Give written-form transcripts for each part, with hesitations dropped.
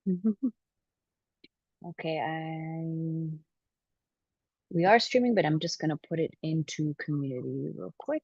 Okay, we are streaming, but I'm just gonna put it into community real quick.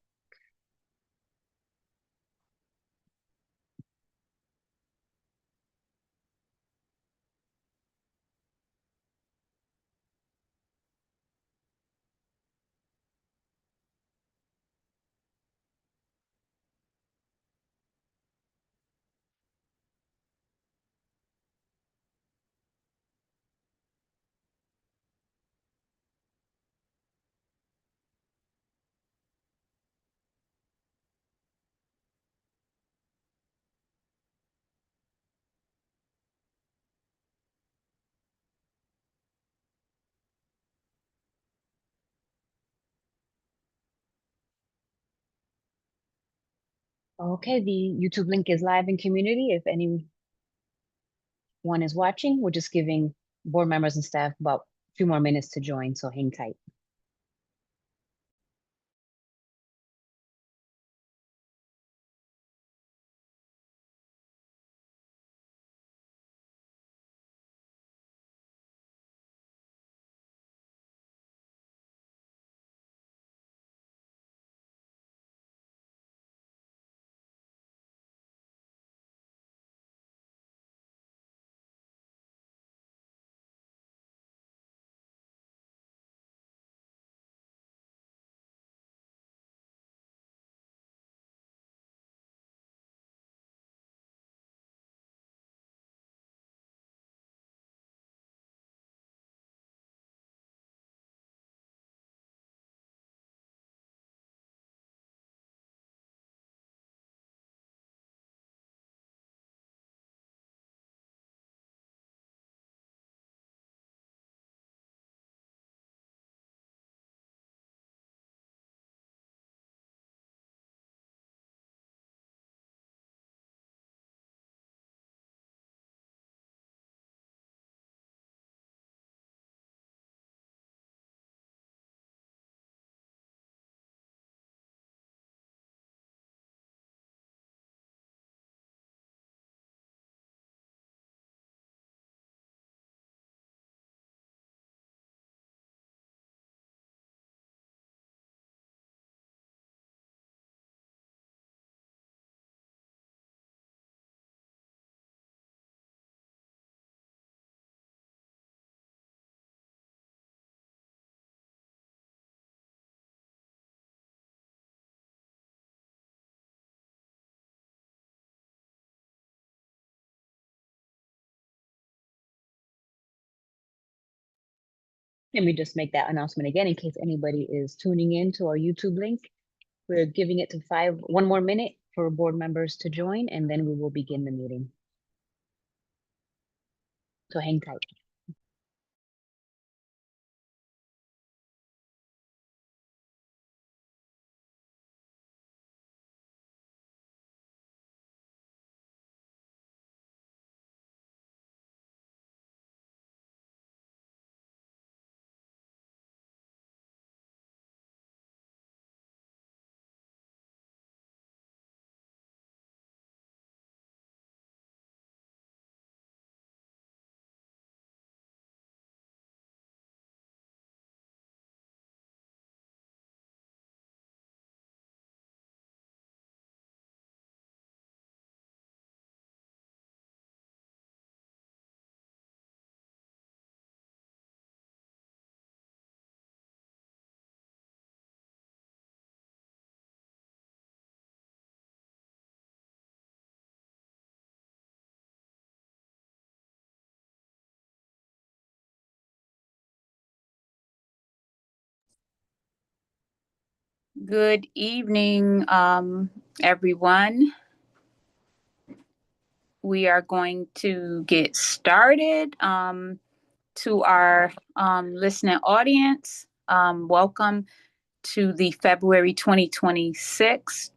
Okay, the YouTube link is live in community. If anyone is watching, we're just giving board members and staff about a few more minutes to join, so hang tight. Let me just make that announcement again in case anybody is tuning in to our YouTube link. We're giving it to one more minute for board members to join, and then we will begin the meeting. So hang tight. Good evening, everyone. We are going to get started. To our listening audience, welcome to the February 2026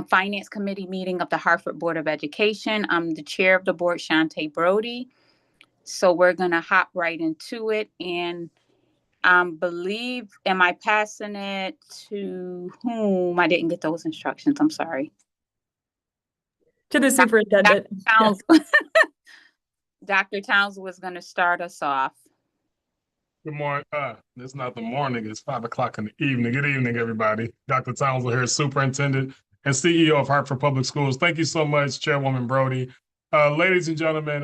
Finance Committee meeting of the Hartford Board of Education. I'm the chair of the board, Shante Brody. So we're going to hop right into it. And am I passing it to whom? I didn't get those instructions. I'm sorry. To the superintendent. Sounds Dr. Townsend was going to start us off. Good morning. It's not the morning, it's 5 o'clock in the evening. Good evening, everybody. Dr. Townsend here, Superintendent and CEO of Hartford Public Schools. Thank you so much, Chairwoman Brody. Ladies and gentlemen,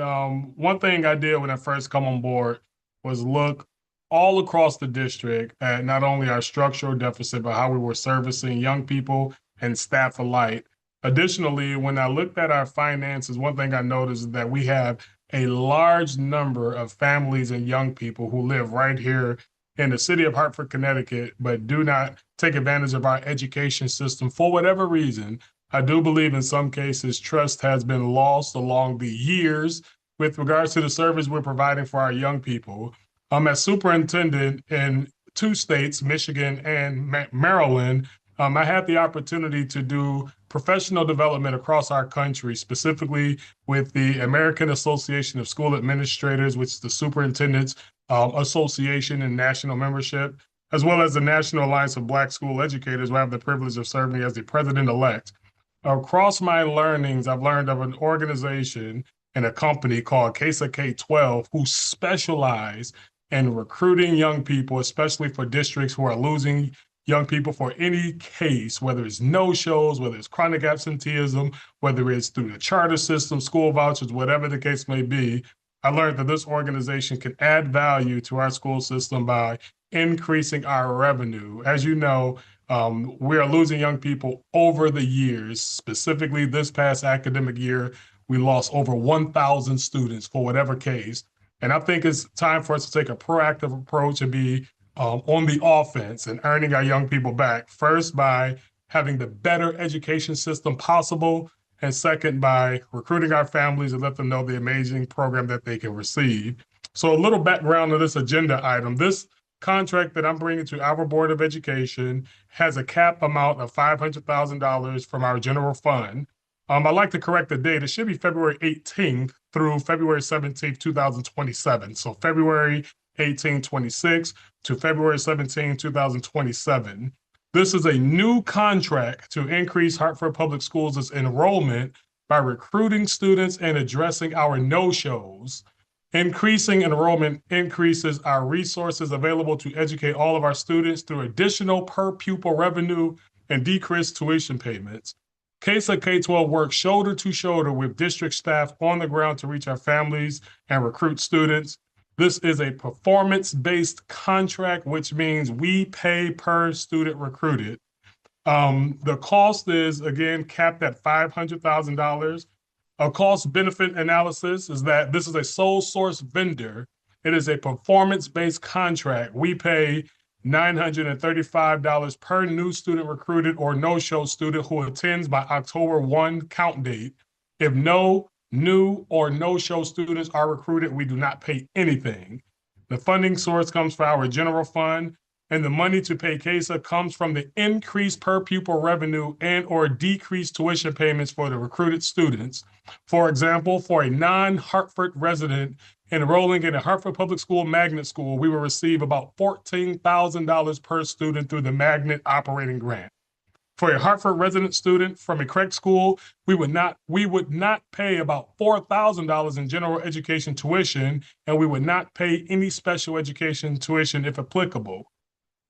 one thing I did when I first come on board was look all across the district at not only our structural deficit, but how we were servicing young people and staff alike. Additionally, when I looked at our finances, one thing I noticed is that we have a large number of families and young people who live right here in the city of Hartford, Connecticut, but do not take advantage of our education system for whatever reason. I do believe in some cases trust has been lost along the years with regards to the service we're providing for our young people. As superintendent in 2 states, Michigan and Maryland, I had the opportunity to do professional development across our country, specifically with the American Association of School Administrators, which is the Superintendent's Association and national membership, as well as the National Alliance of Black School Educators, where I have the privilege of serving as the president-elect. Across my learnings, I've learned of an organization and a company called CASA K-12 who specialize in recruiting young people, especially for districts who are losing young people for any case, whether it's no-shows, whether it's chronic absenteeism, whether it's through the charter system, school vouchers, whatever the case may be. I learned that this organization can add value to our school system by increasing our revenue. As you know, we are losing young people over the years. Specifically, this past academic year, we lost over 1,000 students for whatever case. And I think it's time for us to take a proactive approach and be on the offense and earning our young people back, first by having the better education system possible, and second by recruiting our families and let them know the amazing program that they can receive. So a little background on this agenda item. This contract that I'm bringing to our Board of Education has a cap amount of $500,000 from our general fund. I'd like to correct the date. It should be February 18th through February 17th, 2027. So February 1826 to February 17, 2027. This is a new contract to increase Hartford Public Schools' enrollment by recruiting students and addressing our no-shows. Increasing enrollment increases our resources available to educate all of our students through additional per pupil revenue and decreased tuition payments. CASA K-12 works shoulder to shoulder with district staff on the ground to reach our families and recruit students. This is a performance-based contract, which means we pay per student recruited. The cost is, again, capped at $500,000. A cost-benefit analysis is that this is a sole source vendor. It is a performance-based contract. We pay $935 per new student recruited or no-show student who attends by October 1 count date. If no new or no-show students are recruited, we do not pay anything. The funding source comes from our general fund, and the money to pay CASA comes from the increased per pupil revenue and or decreased tuition payments for the recruited students. For example, for a non-Hartford resident enrolling in a Hartford Public School magnet school, we will receive about $14,000 per student through the magnet operating grant. For a Hartford resident student from a Craig school, we would not pay about $4,000 in general education tuition, and we would not pay any special education tuition if applicable.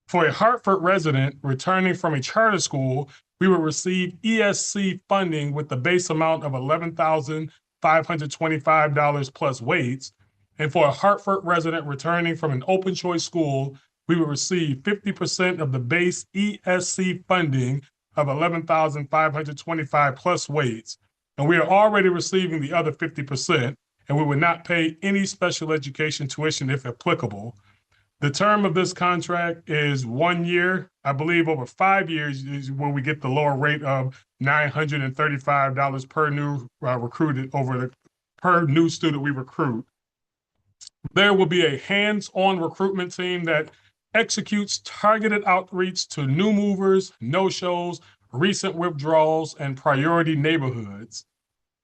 For a Hartford resident returning from a charter school, we will receive ESC funding with the base amount of $11,525 plus weights. And for a Hartford resident returning from an open choice school, we will receive 50% of the base ESC funding of $11,525 plus weights. And we are already receiving the other 50%, and we would not pay any special education tuition if applicable. The term of this contract is 1 year. I believe over 5 years is when we get the lower rate of $935 per new recruited per new student we recruit. There will be a hands-on recruitment team that executes targeted outreach to new movers, no-shows, recent withdrawals, and priority neighborhoods.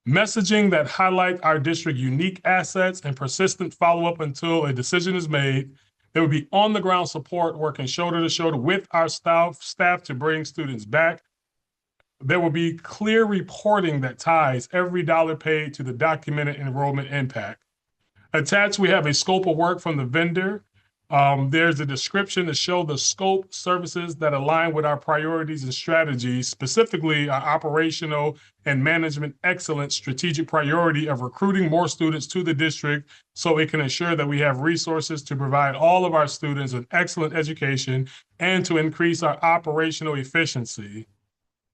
Messaging that highlight our district unique assets and persistent follow-up until a decision is made. There will be on-the-ground support working shoulder to shoulder with our staff to bring students back. There will be clear reporting that ties every dollar paid to the documented enrollment impact. Attached, we have a scope of work from the vendor. There's a description to show the scope services that align with our priorities and strategies, specifically our operational and management excellence strategic priority of recruiting more students to the district so it can ensure that we have resources to provide all of our students an excellent education and to increase our operational efficiency.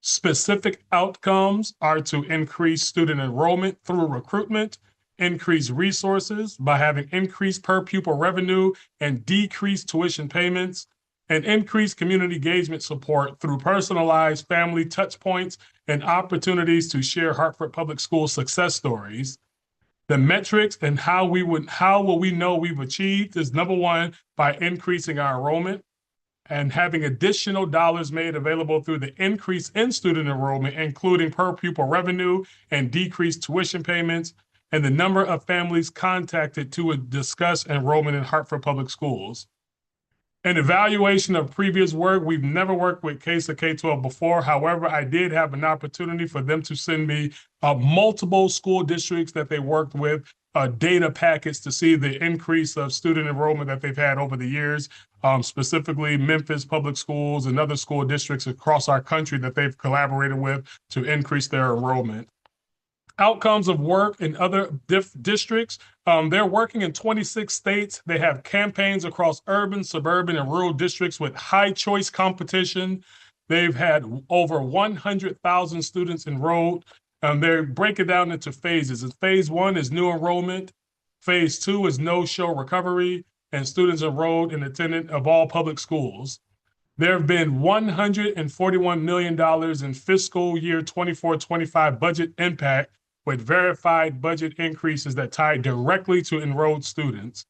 Specific outcomes are to increase student enrollment through recruitment, increase resources by having increased per pupil revenue and decreased tuition payments, and increase community engagement support through personalized family touch points and opportunities to share Hartford Public Schools success stories. The metrics and how will we know we've achieved is number one, by increasing our enrollment and having additional dollars made available through the increase in student enrollment, including per pupil revenue and decreased tuition payments, and the number of families contacted to discuss enrollment in Hartford Public Schools. An evaluation of previous work, we've never worked with CASA K-12 before. However, I did have an opportunity for them to send me multiple school districts that they worked with, data packets to see the increase of student enrollment that they've had over the years, specifically Memphis Public Schools and other school districts across our country that they've collaborated with to increase their enrollment. Outcomes of work in other districts. They're working in 26 states. They have campaigns across urban, suburban, and rural districts with high choice competition. They've had over 100,000 students enrolled. They break it down into phases. Phase 1 is new enrollment. Phase 2 is no-show recovery, and students enrolled and attendant of all public schools. There have been $141 million in fiscal year 24-25 budget impact with verified budget increases that tie directly to enrolled students.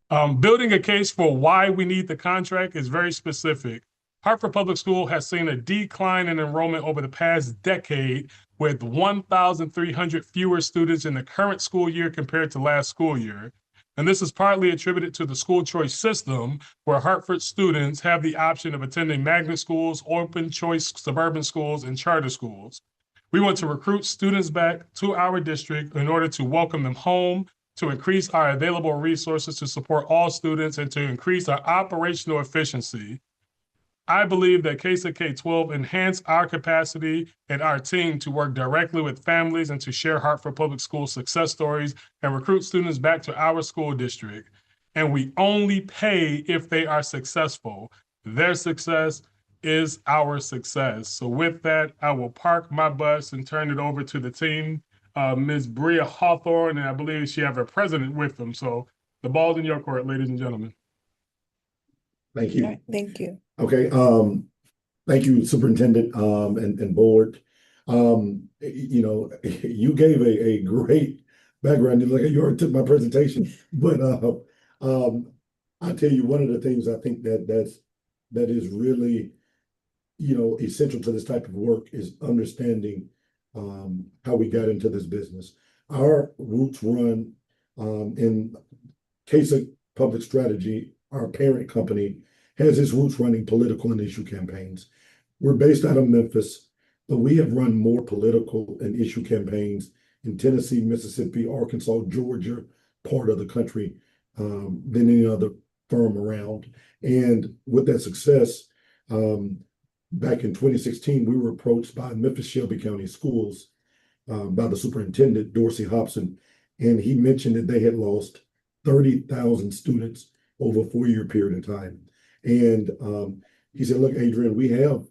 Building a case for why we need the contract is very specific. Hartford Public School has seen a decline in enrollment over the past decade with 1,300 fewer students in the current school year compared to last school year. And this is partly attributed to the school choice system, where Hartford students have the option of attending magnet schools, open choice suburban schools, and charter schools. We want to recruit students back to our district in order to welcome them home, to increase our available resources to support all students, and to increase our operational efficiency. I believe that CASA K-12 enhance our capacity and our team to work directly with families and to share Hartford Public Schools success stories and recruit students back to our school district. And we only pay if they are successful. Their success is our success. So with that, I will park my bus and turn it over to the team. Ms. Bria Hawthorne, and I believe she have her president with them. So the ball's in your court, ladies and gentlemen. Thank you. Right, thank you. Okay, thank you, Superintendent, and board. You know, you gave a great background. Like you already took my presentation, but I tell you, one of the things I think that is really, you know, essential to this type of work is understanding how we got into this business. Our roots run in CASA Public Strategy. Our parent company has its roots running political and issue campaigns. We're based out of Memphis, but we have run more political and issue campaigns in Tennessee, Mississippi, Arkansas, Georgia, part of the country than any other firm around. And with that success, back in 2016, we were approached by Memphis Shelby County Schools by the superintendent, Dorsey Hobson, and he mentioned that they had lost 30,000 students over a 4-year period of time. And he said, look, Adrian, we have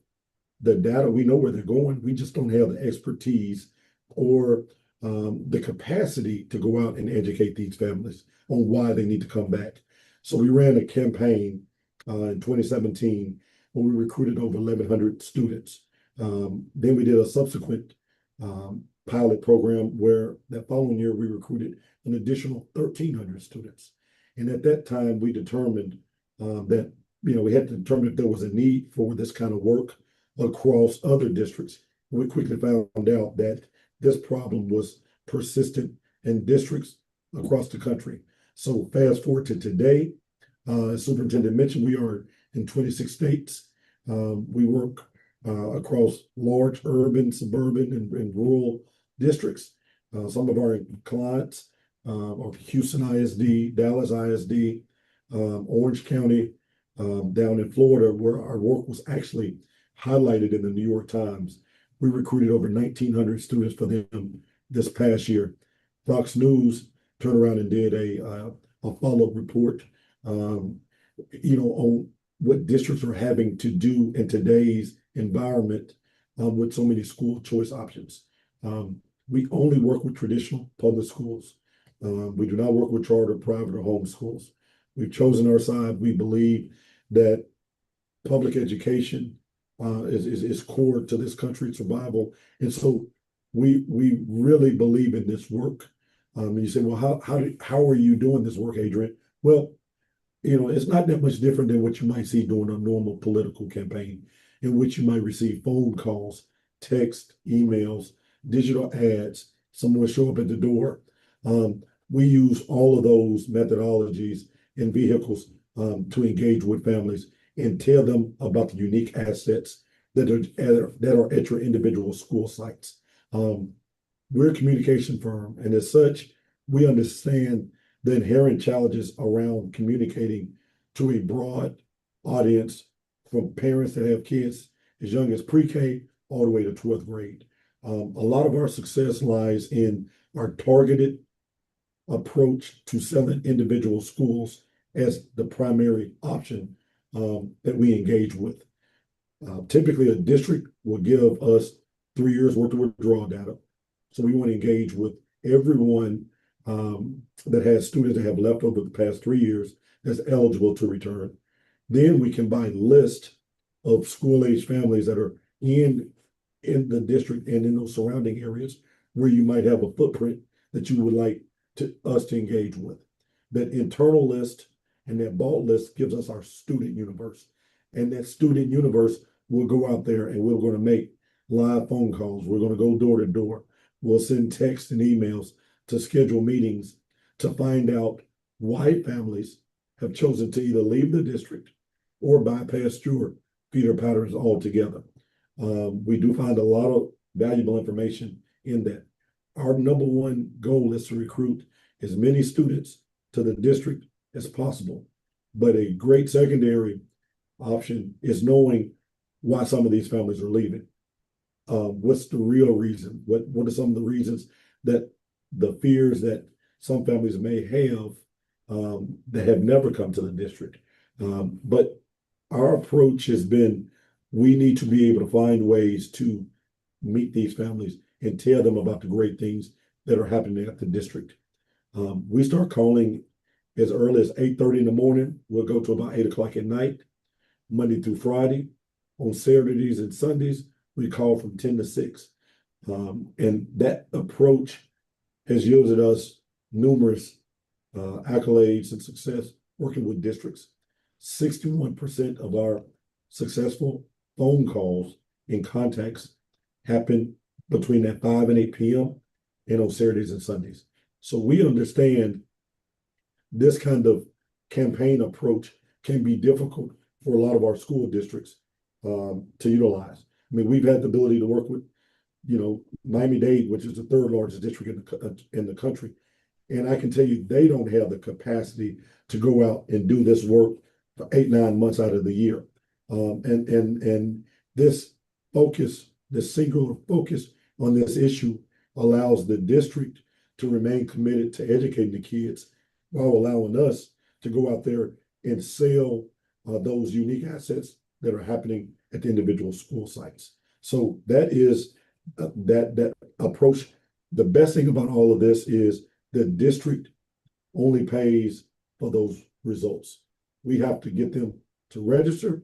the data, we know where they're going. We just don't have the expertise or the capacity to go out and educate these families on why they need to come back. So we ran a campaign in 2017 where we recruited over 1,100 students. Then we did a subsequent pilot program where that following year we recruited an additional 1,300 students. And at that time, we determined that, you know, we had to determine if there was a need for this kind of work across other districts. We quickly found out that this problem was persistent in districts across the country. So fast forward to today, as Superintendent mentioned, we are in 26 states. We work across large urban, suburban, and rural districts. Some of our clients or Houston ISD, Dallas ISD, Orange County, down in Florida, where our work was actually highlighted in the New York Times. We recruited over 1,900 students for them this past year. Fox News turned around and did a follow-up report, on what districts are having to do in today's environment, with so many school choice options. We only work with traditional public schools. We do not work with charter, private, or home schools. We've chosen our side. We believe that public education is core to this country's survival. And so we really believe in this work. And you say, well, how are you doing this work, Adrian? Well, it's not that much different than what you might see during a normal political campaign, in which you might receive phone calls, text, emails, digital ads, someone show up at the door. We use all of those methodologies and vehicles to engage with families and tell them about the unique assets that are at your individual school sites. We're a communication firm, and as such, we understand the inherent challenges around communicating to a broad audience, from parents that have kids as young as pre-K all the way to 12th grade. A lot of our success lies in our targeted approach to selling individual schools as the primary option that we engage with. Typically, a district will give us 3 years worth of withdrawal data. So we want to engage with everyone that has students that have left over the past 3 years that's eligible to return. Then we can buy a list of school-age families that are in the district and in those surrounding areas where you might have a footprint that you would like us to engage with. That internal list and that bulk list gives us our student universe. And that student universe will go out there, and we're going to make live phone calls. We're going to go door to door. We'll send texts and emails to schedule meetings to find out why families have chosen to either leave the district or bypass your feeder patterns altogether. We do find a lot of valuable information in that. Our number one goal is to recruit as many students to the district as possible. But a great secondary option is knowing why some of these families are leaving. What's the real reason? What are some of the reasons that the fears that some families may have that have never come to the district? But our approach has been, we need to be able to find ways to meet these families and tell them about the great things that are happening at the district. We start calling as early as 8:30 in the morning. We'll go to about 8 o'clock at night, Monday through Friday. On Saturdays and Sundays, we call from 10 to 6. And that approach has yielded us numerous accolades and success working with districts. 61% of our successful phone calls and contacts happen between that 5 and 8 p.m. and on Saturdays and Sundays. So we understand this kind of campaign approach can be difficult for a lot of our school districts to utilize. I mean, we've had the ability to work with, Miami-Dade, which is the third largest district in the country. And I can tell you, they don't have the capacity to go out and do this work for 8-9 months out of the year. And this focus, this singular focus on this issue allows the district to remain committed to educating the kids while allowing us to go out there and sell those unique assets that are happening at the individual school sites. So that is that approach. The best thing about all of this is the district only pays for those results. We have to get them to register,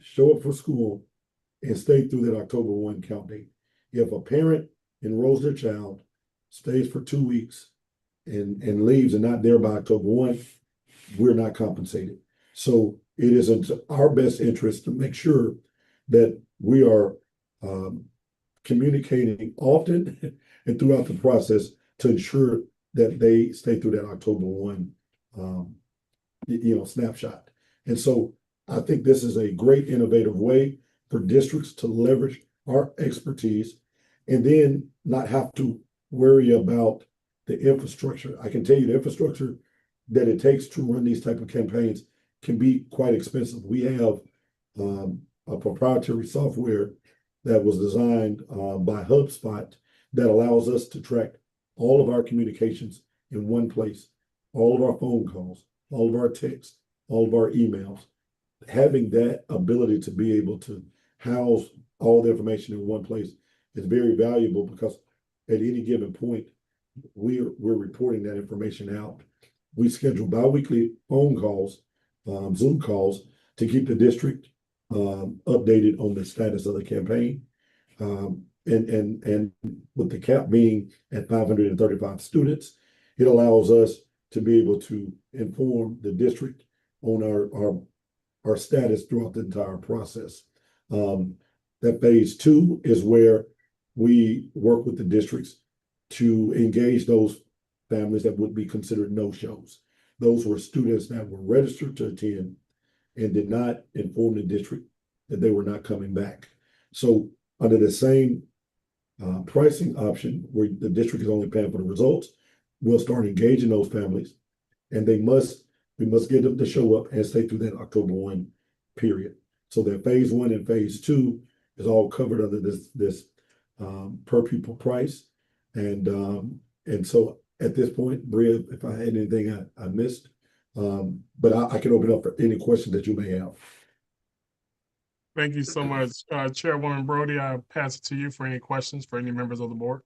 show up for school, and stay through that October 1 count date. If a parent enrolls their child, stays for 2 weeks, and leaves and not there by October 1, we're not compensated. So it is in our best interest to make sure that we are communicating often and throughout the process to ensure that they stay through that October 1 snapshot. And so I think this is a great innovative way for districts to leverage our expertise and then not have to worry about the infrastructure. I can tell you the infrastructure that it takes to run these type of campaigns can be quite expensive. We have a proprietary software that was designed by HubSpot that allows us to track all of our communications in one place, all of our phone calls, all of our texts, all of our emails. Having that ability to be able to house all the information in one place is very valuable, because at any given point, we're reporting that information out. We schedule biweekly phone calls, Zoom calls, to keep the district updated on the status of the campaign. And with the cap being at 535 students, it allows us to be able to inform the district on our status throughout the entire process. That phase 2 is where we work with the districts to engage those families that would be considered no-shows. Those were students that were registered to attend and did not inform the district that they were not coming back. So under the same pricing option, where the district is only paying for the results, we'll start engaging those families, and we must get them to show up and stay through that October 1 period. So that phase 1 and phase 2 is all covered under this per pupil price. And so at this point, Bria, if I had anything I missed, but I can open up for any questions that you may have. Thank you so much, Chairwoman Brody. I'll pass it to you for any questions for any members of the board.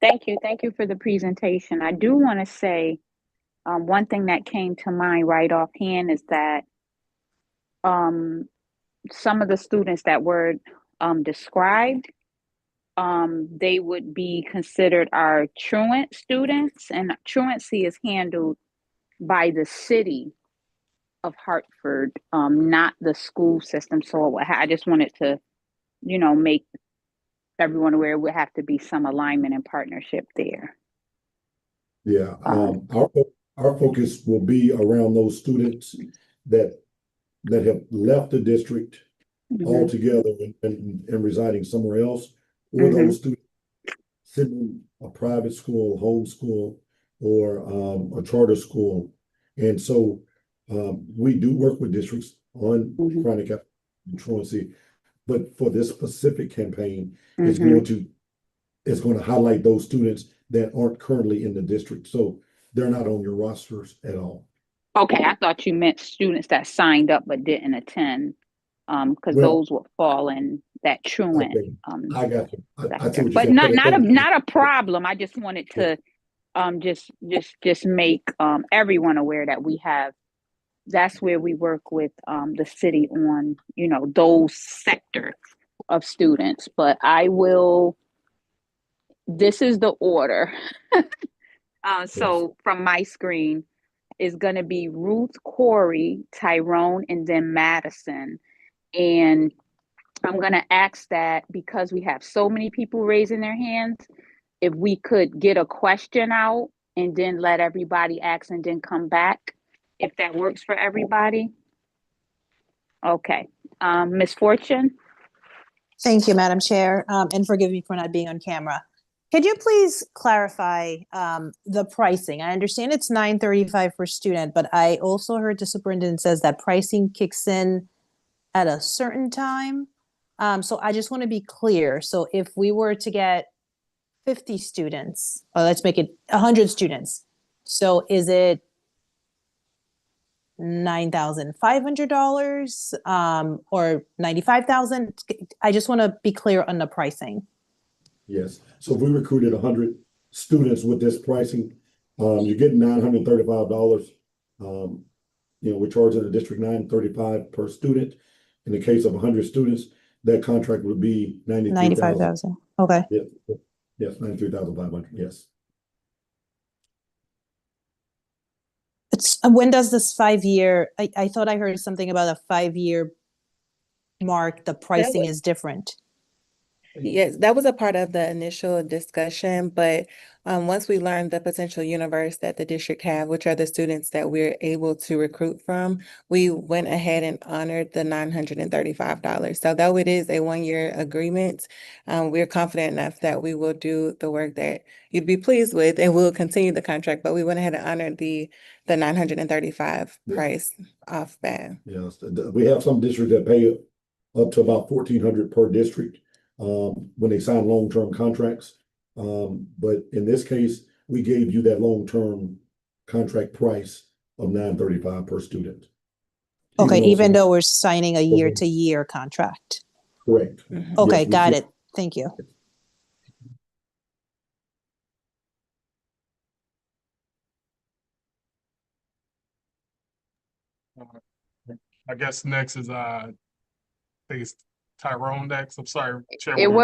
Thank you. Thank you for the presentation. I do want to say one thing that came to mind right offhand is that some of the students that were described, they would be considered our truant students, and truancy is handled by the city of Hartford, not the school system. So I just wanted to, make everyone aware. Would have to be some alignment and partnership there. Yeah, our focus will be around those students that have left the district altogether and residing somewhere else, or those students sitting in a private school, homeschool, or a charter school. And so we do work with districts on chronic truancy, but for this specific campaign, it's going to highlight those students that aren't currently in the district. So they're not on your rosters at all. Okay, I thought you meant students that signed up but didn't attend, because those would fall in that truant. Okay. I got you. I see what you're but saying. not a problem. I just wanted to just make everyone aware that we have. That's where we work with the city on those sectors of students. But I will. This is the order. So from my screen is going to be Ruth, Corey, Tyrone, and then Madison. And I'm going to ask that, because we have so many people raising their hands, if we could get a question out and then let everybody ask and then come back, if that works for everybody. Okay. Ms. Fortune? Thank you, Madam Chair, and forgive me for not being on camera. Could you please clarify the pricing? I understand it's $935 per student, but I also heard the superintendent says that pricing kicks in at a certain time. So I just want to be clear. So if we were to get 50 students, or let's make it 100 students, so is it $9,500 or $95,000? I just want to be clear on the pricing. Yes. So if we recruited 100 students with this pricing, you're getting $935. We're charging the district $935 per student. In the case of 100 students, that contract would be $95,000. Okay. Yes, $93,500. Yes. When does this 5-year? I thought I heard something about a 5-year mark. The pricing is different. Yes, that was a part of the initial discussion, but once we learned the potential universe that the district have, which are the students that we're able to recruit from, we went ahead and honored the $935. So though it is a one-year agreement, we're confident enough that we will do the work that you'd be pleased with, and we'll continue the contract, but we went ahead and honored the 935 Yeah. price off bat. Yes, we have some districts that pay up to about 1,400 per district when they sign long-term contracts. But in this case, we gave you that long-term contract price of $935 per student. Okay, even also- though we're signing a year-to-year contract. Correct. Mhm. Okay, Yes, we got did. it. Thank you. I guess next is I think it's Tyrone next. I'm sorry, It Chairwoman.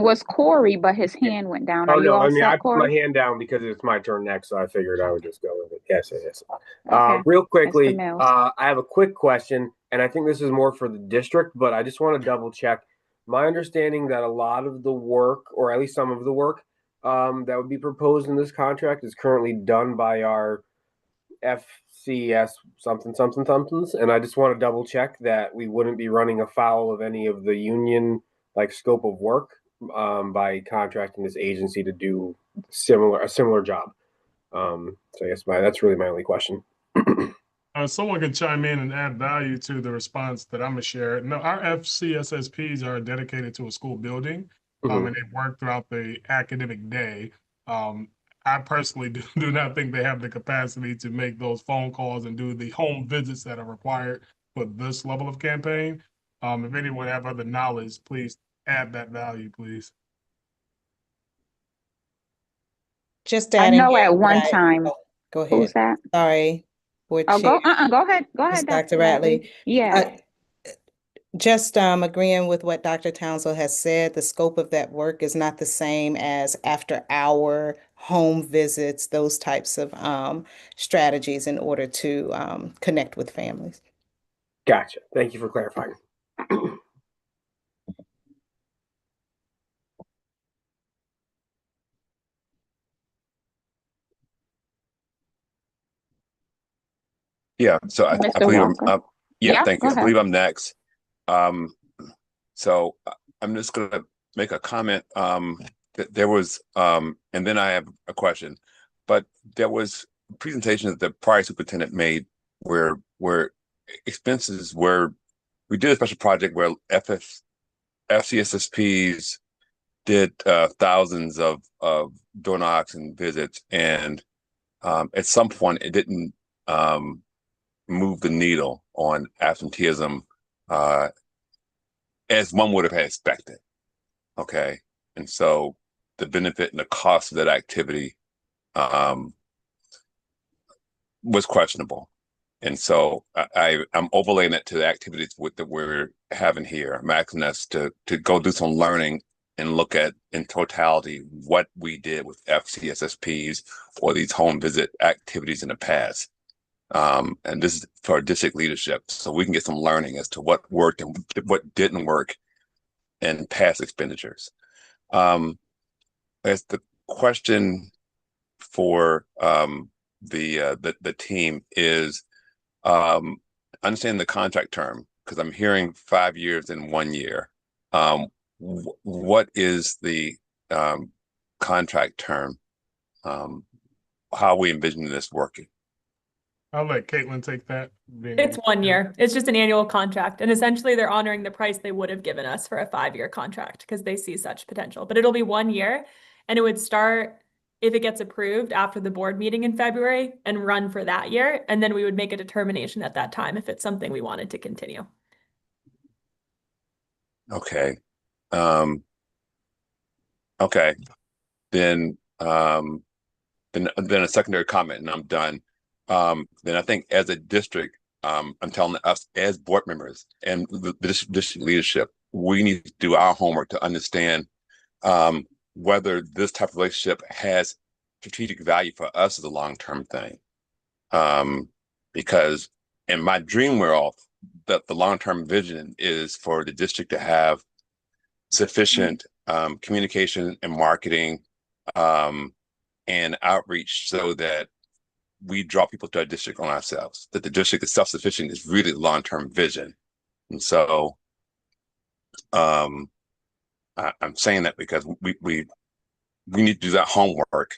was Corey, but his hand went down. Oh, Are you no, all I mean, I set, put my Corey? hand down because it's my turn next, so I figured I would just go with it. Yes, it is. Okay. Real quickly, Mr. Mills. I have a quick question, and I think this is more for the district, but I just want to double check. My understanding that a lot of the work, or at least some of the work, that would be proposed in this contract is currently done by our FCS somethings, and I just want to double check that we wouldn't be running afoul of any of the union like scope of work by contracting this agency to do a similar job. So I guess that's really my only question. Someone can chime in and add value to the response that I'm gonna share. No, our FCSSPs are dedicated to a school building, Mhm. and they work throughout the academic day. I personally do not think they have the capacity to make those phone calls and do the home visits that are required for this level of campaign. If anyone have other knowledge, please add that value, please. Just I adding know in at what one time. Go Who's ahead. that? Sorry. Board Oh, Chair, go ahead. Go Ms. ahead, Dr. Ratley. Yeah. Just agreeing with what Dr. Townsend has said, the scope of that work is not the same as after-hour home visits, those types of strategies in order to connect with families. Gotcha. Thank you for clarifying. Yeah, so I Mr. believe Walker. yeah, thank go you. I ahead. believe I'm next. So I'm just gonna make a comment. That there was, and then I have a question, but there was a presentation that the prior superintendent made where expenses were, we did a special project where FCSSPs did thousands of door knocks and visits, and at some point it didn't move the needle on absenteeism as one would have expected. Okay. And so the benefit and the cost of that activity was questionable. And so I'm overlaying it to the activities that we're having here. I'm asking us to go do some learning and look at in totality what we did with FCSSPs or these home visit activities in the past. And this is for district leadership, so we can get some learning as to what worked and what didn't work in past expenditures. As the question for the team is understanding the contract term, because I'm hearing 5 years and 1 year. What is the contract term? How are we envisioning this working? I'll let Caitlin take that. It's 1 year. It's just an annual contract. And essentially they're honoring the price they would have given us for a 5-year contract because they see such potential. But it'll be 1 year, and it would start, if it gets approved, after the board meeting in February and run for that year. And then we would make a determination at that time if it's something we wanted to continue. Okay. Okay. Then a secondary comment, and I'm done. Then I think as a district, I'm telling us as board members and the district leadership, we need to do our homework to understand whether this type of relationship has strategic value for us as a long-term thing. Because in my dream world, that the long-term vision is for the district to have sufficient communication and marketing and outreach so that we draw people to our district on ourselves, that the district is self-sufficient is really long-term vision. And so I'm saying that because we need to do that homework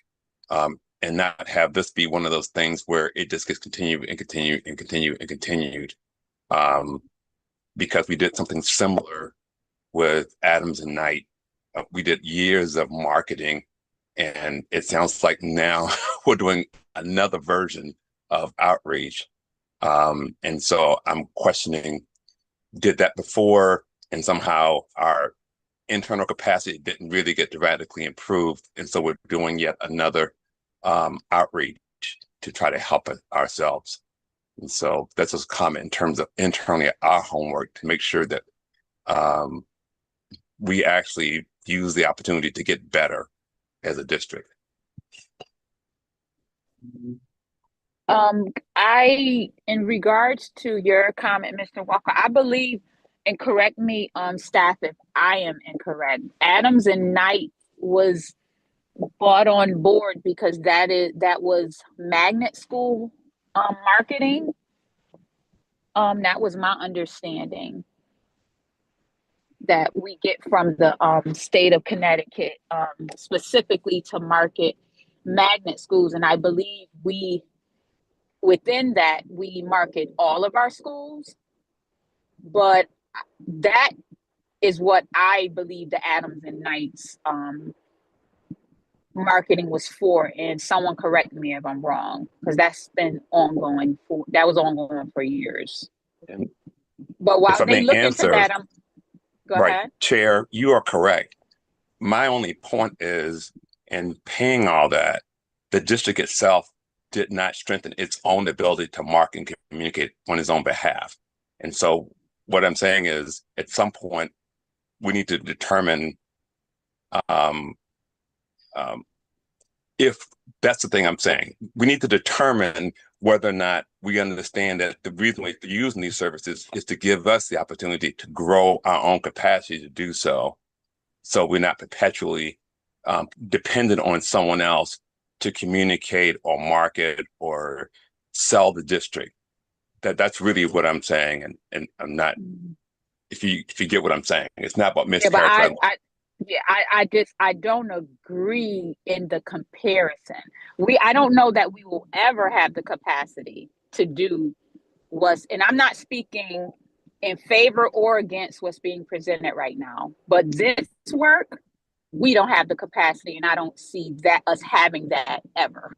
and not have this be one of those things where it just gets continued and continued and continued and continued. Because we did something similar with Adams and Knight. We did years of marketing, and it sounds like now we're doing another version of outreach. And so I'm questioning, did that before, and somehow our internal capacity didn't really get dramatically improved. And so we're doing yet another outreach to try to help ourselves. And so that's just a comment in terms of internally our homework to make sure that we actually use the opportunity to get better as a district. In regards to your comment, Mr. Walker, I believe, and correct me, staff, if I am incorrect, Adams and Knight was brought on board because that was magnet school marketing. That was my understanding that we get from the state of Connecticut, specifically to market magnet schools. And I believe within that, we market all of our schools. But that is what I believe the Adams and Knights marketing was for. And someone correct me if I'm wrong, because that's been ongoing for years. And but while they look into that, go ahead. Chair, you are correct. My only point is, in paying all that, the district itself did not strengthen its own ability to market and communicate on its own behalf. And so what I'm saying is, at some point, we need to determine if that's the thing I'm saying. We need to determine whether or not we understand that the reason we're using these services is to give us the opportunity to grow our own capacity to do so. So we're not perpetually dependent on someone else to communicate or market or sell the district. That's really what I'm saying. And I'm not, if you get what I'm saying, it's not about mischaracterizing. I don't agree in the comparison. I don't know that we will ever have the capacity to do and I'm not speaking in favor or against what's being presented right now, but this work, we don't have the capacity, and I don't see that us having that ever.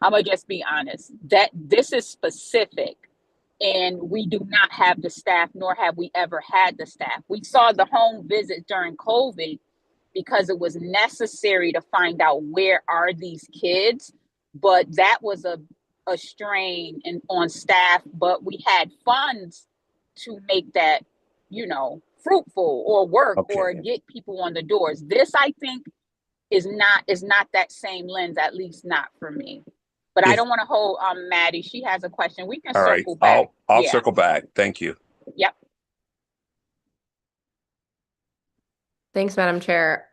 I'm gonna just be honest, that this is specific. And we do not have the staff, nor have we ever had the staff. We saw the home visits during COVID because it was necessary to find out where are these kids. But that was a strain on staff, but we had funds to make that, fruitful or work or get people on the doors. This, I think, is not that same lens, at least not for me. But I don't want to hold Maddie. She has a question. We can circle back. I'll circle back. Thank you. Yep. Thanks, Madam Chair.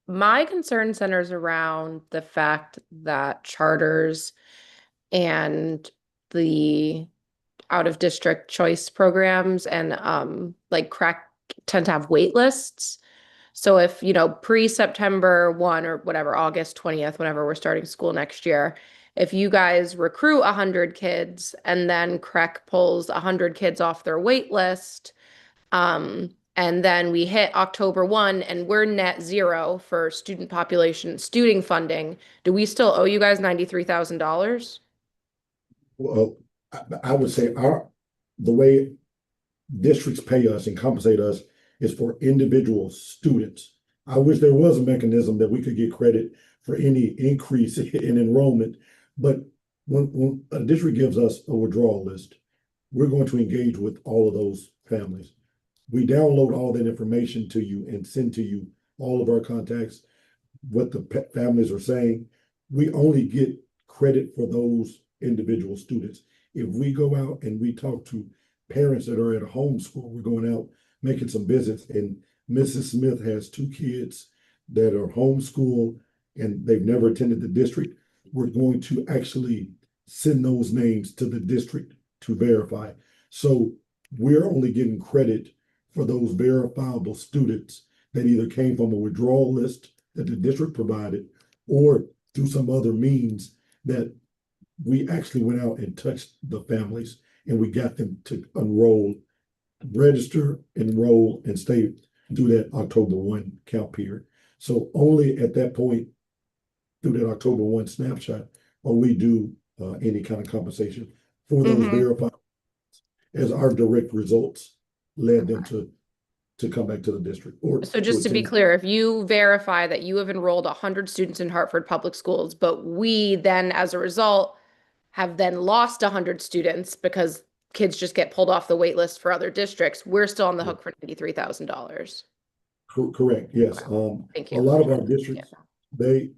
My concern centers around the fact that charters and the out-of-district choice programs and CREC tend to have wait lists. So if, pre-September 1 or whatever, August 20th, whenever we're starting school next year, if you guys recruit 100 kids and then CREC pulls 100 kids off their wait list, and then we hit October 1 and we're net zero for student funding, do we still owe you guys $93,000? Well, I would say the way districts pay us and compensate us is for individual students. I wish there was a mechanism that we could get credit for any increase in enrollment. But when a district gives us a withdrawal list, we're going to engage with all of those families. We download all that information to you and send to you all of our contacts, what the families are saying. We only get credit for those individual students. If we go out and we talk to parents that are at a homeschool, we're going out making some visits and Mrs. Smith has 2 kids that are homeschooled and they've never attended the district, we're going to actually send those names to the district to verify. So we're only getting credit for those verifiable students that either came from a withdrawal list that the district provided or through some other means that we actually went out and touched the families and we got them to register, enroll, and stay through that October 1 count period. So only at that point, through that October 1 snapshot, will we do any kind of compensation for those verified as our direct results led them to come back to the district. Or So just to be attend. clear, if you verify that you have enrolled 100 students in Hartford Public Schools, but we then, as a result, have then lost 100 students because kids just get pulled off the wait list for other districts, we're still on the hook for $93,000. Correct, yes. Thank A you. lot of our districts, they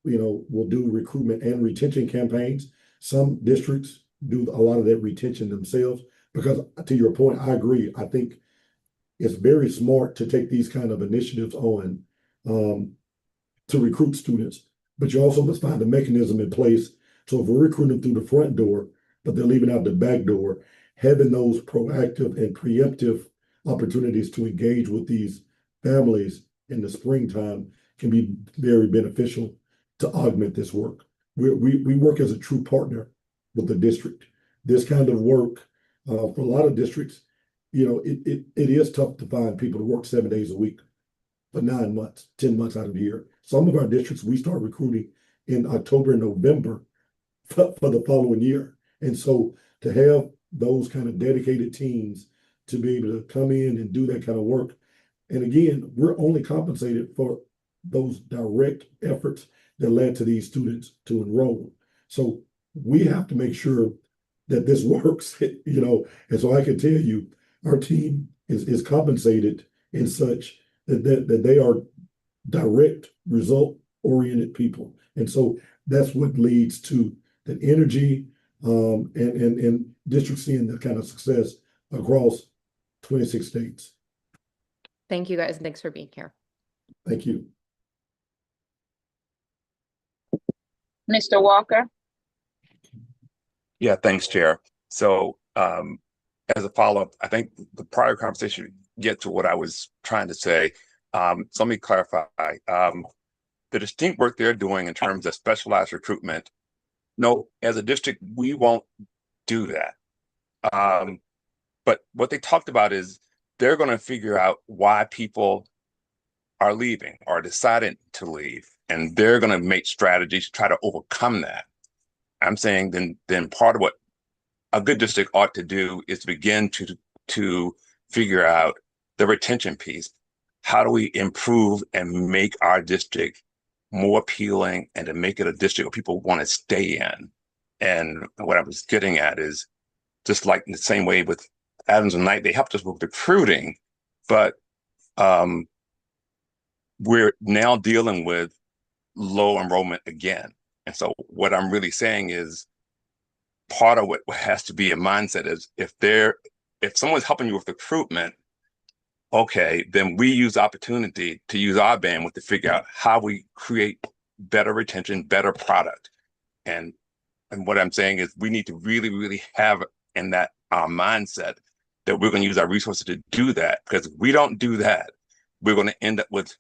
will do recruitment and retention campaigns. Some districts do a lot of that retention themselves because, to your point, I agree. I think it's very smart to take these kind of initiatives on to recruit students, but you also must find a mechanism in place. So if we're recruiting through the front door, but they're leaving out the back door, having those proactive and preemptive opportunities to engage with these families in the springtime can be very beneficial to augment this work. We work as a true partner with the district. This kind of work for a lot of districts, it is tough to find people to work 7 days a week for 9 months, 10 months out of the year. Some of our districts, we start recruiting in October and November for the following year. And so to have those kind of dedicated teams to be able to come in and do that kind of work. And again, we're only compensated for those direct efforts that led to these students to enroll. So we have to make sure that this works, and so I can tell you, our team is compensated in such that they are direct result oriented people. And so that's what leads to that energy and districts seeing the kind of success across 26 states. Thank you guys, and thanks for being here. Thank you. Mr. Walker? Yeah, thanks, Chair. So as a follow-up, I think the prior conversation get to what I was trying to say. So let me clarify. The distinct work they're doing in terms of specialized recruitment, no, as a district, we won't do that. But what they talked about is they're going to figure out why people are leaving or deciding to leave, and they're going to make strategies to try to overcome that. I'm saying then part of what a good district ought to do is to begin to figure out the retention piece. How do we improve and make our district more appealing and to make it a district where people want to stay in? And what I was getting at is just like in the same way with Adams and Knight, they helped us with recruiting, but we're now dealing with low enrollment again. And so what I'm really saying is part of what has to be a mindset is if someone's helping you with recruitment, okay, then we use the opportunity to use our bandwidth to figure out how we create better retention, better product. And what I'm saying is we need to really, really have in that our mindset that we're going to use our resources to do that, because if we don't do that, we're going to end up with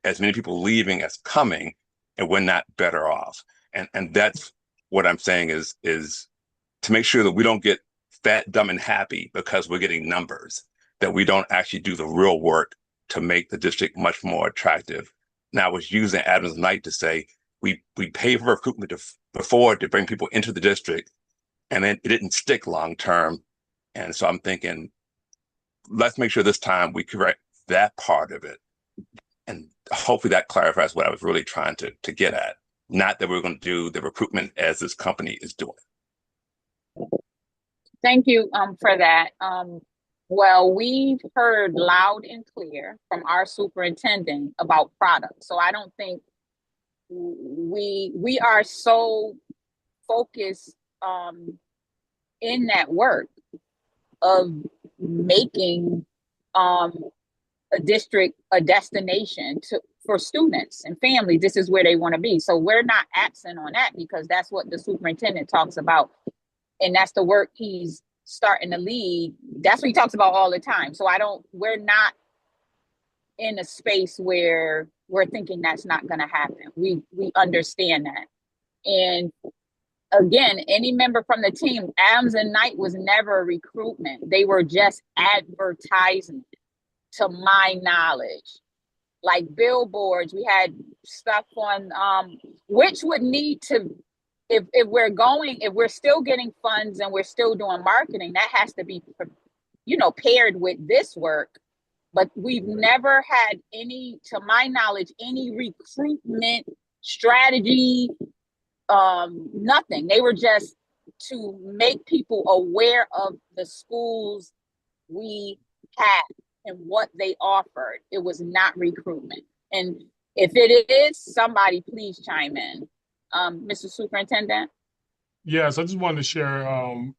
as many people leaving as coming, and we're not better off. And that's what I'm saying is to make sure that we don't get fat, dumb, and happy because we're getting numbers, that we don't actually do the real work to make the district much more attractive. Now, I was using Adams and Knight to say we pay for recruitment before to bring people into the district, and then it didn't stick long term. And so I'm thinking, let's make sure this time we correct that part of it. And hopefully that clarifies what I was really trying to get at. Not that we're going to do the recruitment as this company is doing. Thank you for that. Well, we've heard loud and clear from our superintendent about products. So I don't think we are so focused in that work of making a district, a destination for students and families. This is where they want to be. So we're not absent on that, because that's what the superintendent talks about. And that's the work he's starting to lead. That's what he talks about all the time. So we're not in a space where we're thinking that's not going to happen. We understand that. And again, any member from the team, Adams and Knight was never a recruitment. They were just advertisement, to my knowledge. Like billboards, we had stuff on, which would need to, if we're still getting funds and we're still doing marketing, that has to be, paired with this work. But we've never had any, to my knowledge, any recruitment strategy, nothing. They were just to make people aware of the schools we had and what they offered. It was not recruitment. And if it is, somebody please chime in. Mr. Superintendent? Yes, I just wanted to share,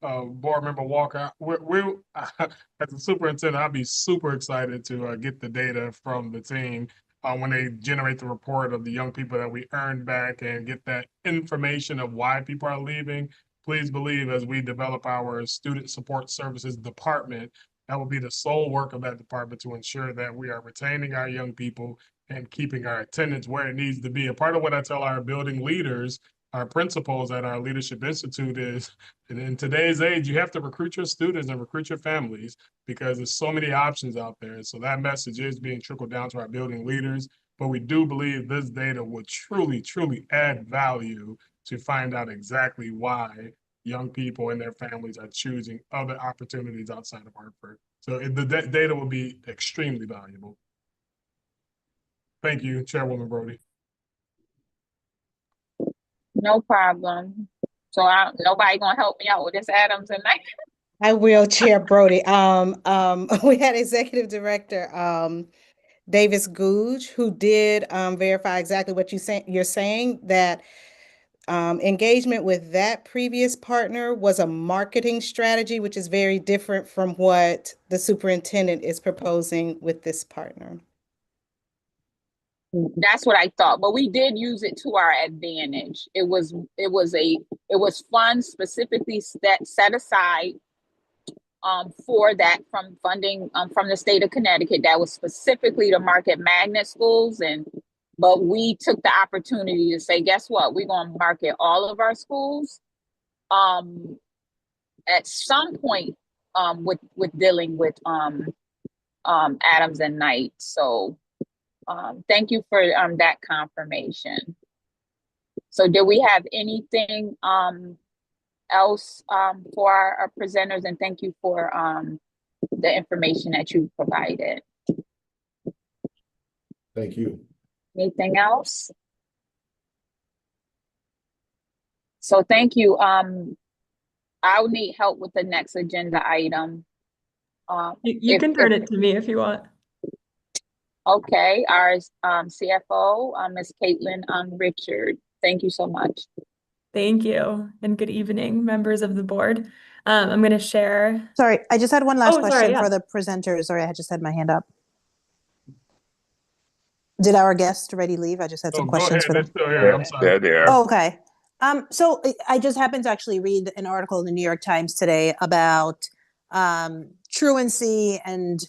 Board Member Walker, we're as a superintendent, I'll be super excited to get the data from the team when they generate the report of the young people that we earned back and get that information of why people are leaving. Please believe, as we develop our student support services department, that will be the sole work of that department to ensure that we are retaining our young people and keeping our attendance where it needs to be. A part of what I tell our building leaders, our principals at our Leadership Institute is, in today's age, you have to recruit your students and recruit your families, because there's so many options out there. So that message is being trickled down to our building leaders. But we do believe this data will truly, truly add value to find out exactly why young people and their families are choosing other opportunities outside of Hartford. So the data will be extremely valuable. Thank you, Chairwoman Brody. No problem. So nobody gonna help me out with this Adams and Knight? I will, Chair Brody. We had Executive Director Davis Googe, who did verify exactly what you're saying, that engagement with that previous partner was a marketing strategy, which is very different from what the superintendent is proposing with this partner. That's what I thought, but we did use it to our advantage. It was funds specifically set aside for that from funding from the state of Connecticut that was specifically to market magnet schools. But we took the opportunity to say, guess what? We're going to market all of our schools at some point with dealing with Adams and Knight. So thank you for that confirmation. So do we have anything else for our presenters? And thank you for the information that you provided. Thank you. Anything else? So thank you. I'll need help with the next agenda item. You can turn it to me if you want. Okay, our CFO, Ms. Caitlin Richard. Thank you so much. Thank you, and good evening, members of the board. I'm going to share. Sorry, I just had one last question sorry, yeah. for the presenters. Sorry, I just had my hand up. Did our guest already leave? I just had some questions for them. They're still here. I'm sorry. They're there. Oh, okay. So I just happened to actually read an article in the New York Times today about truancy and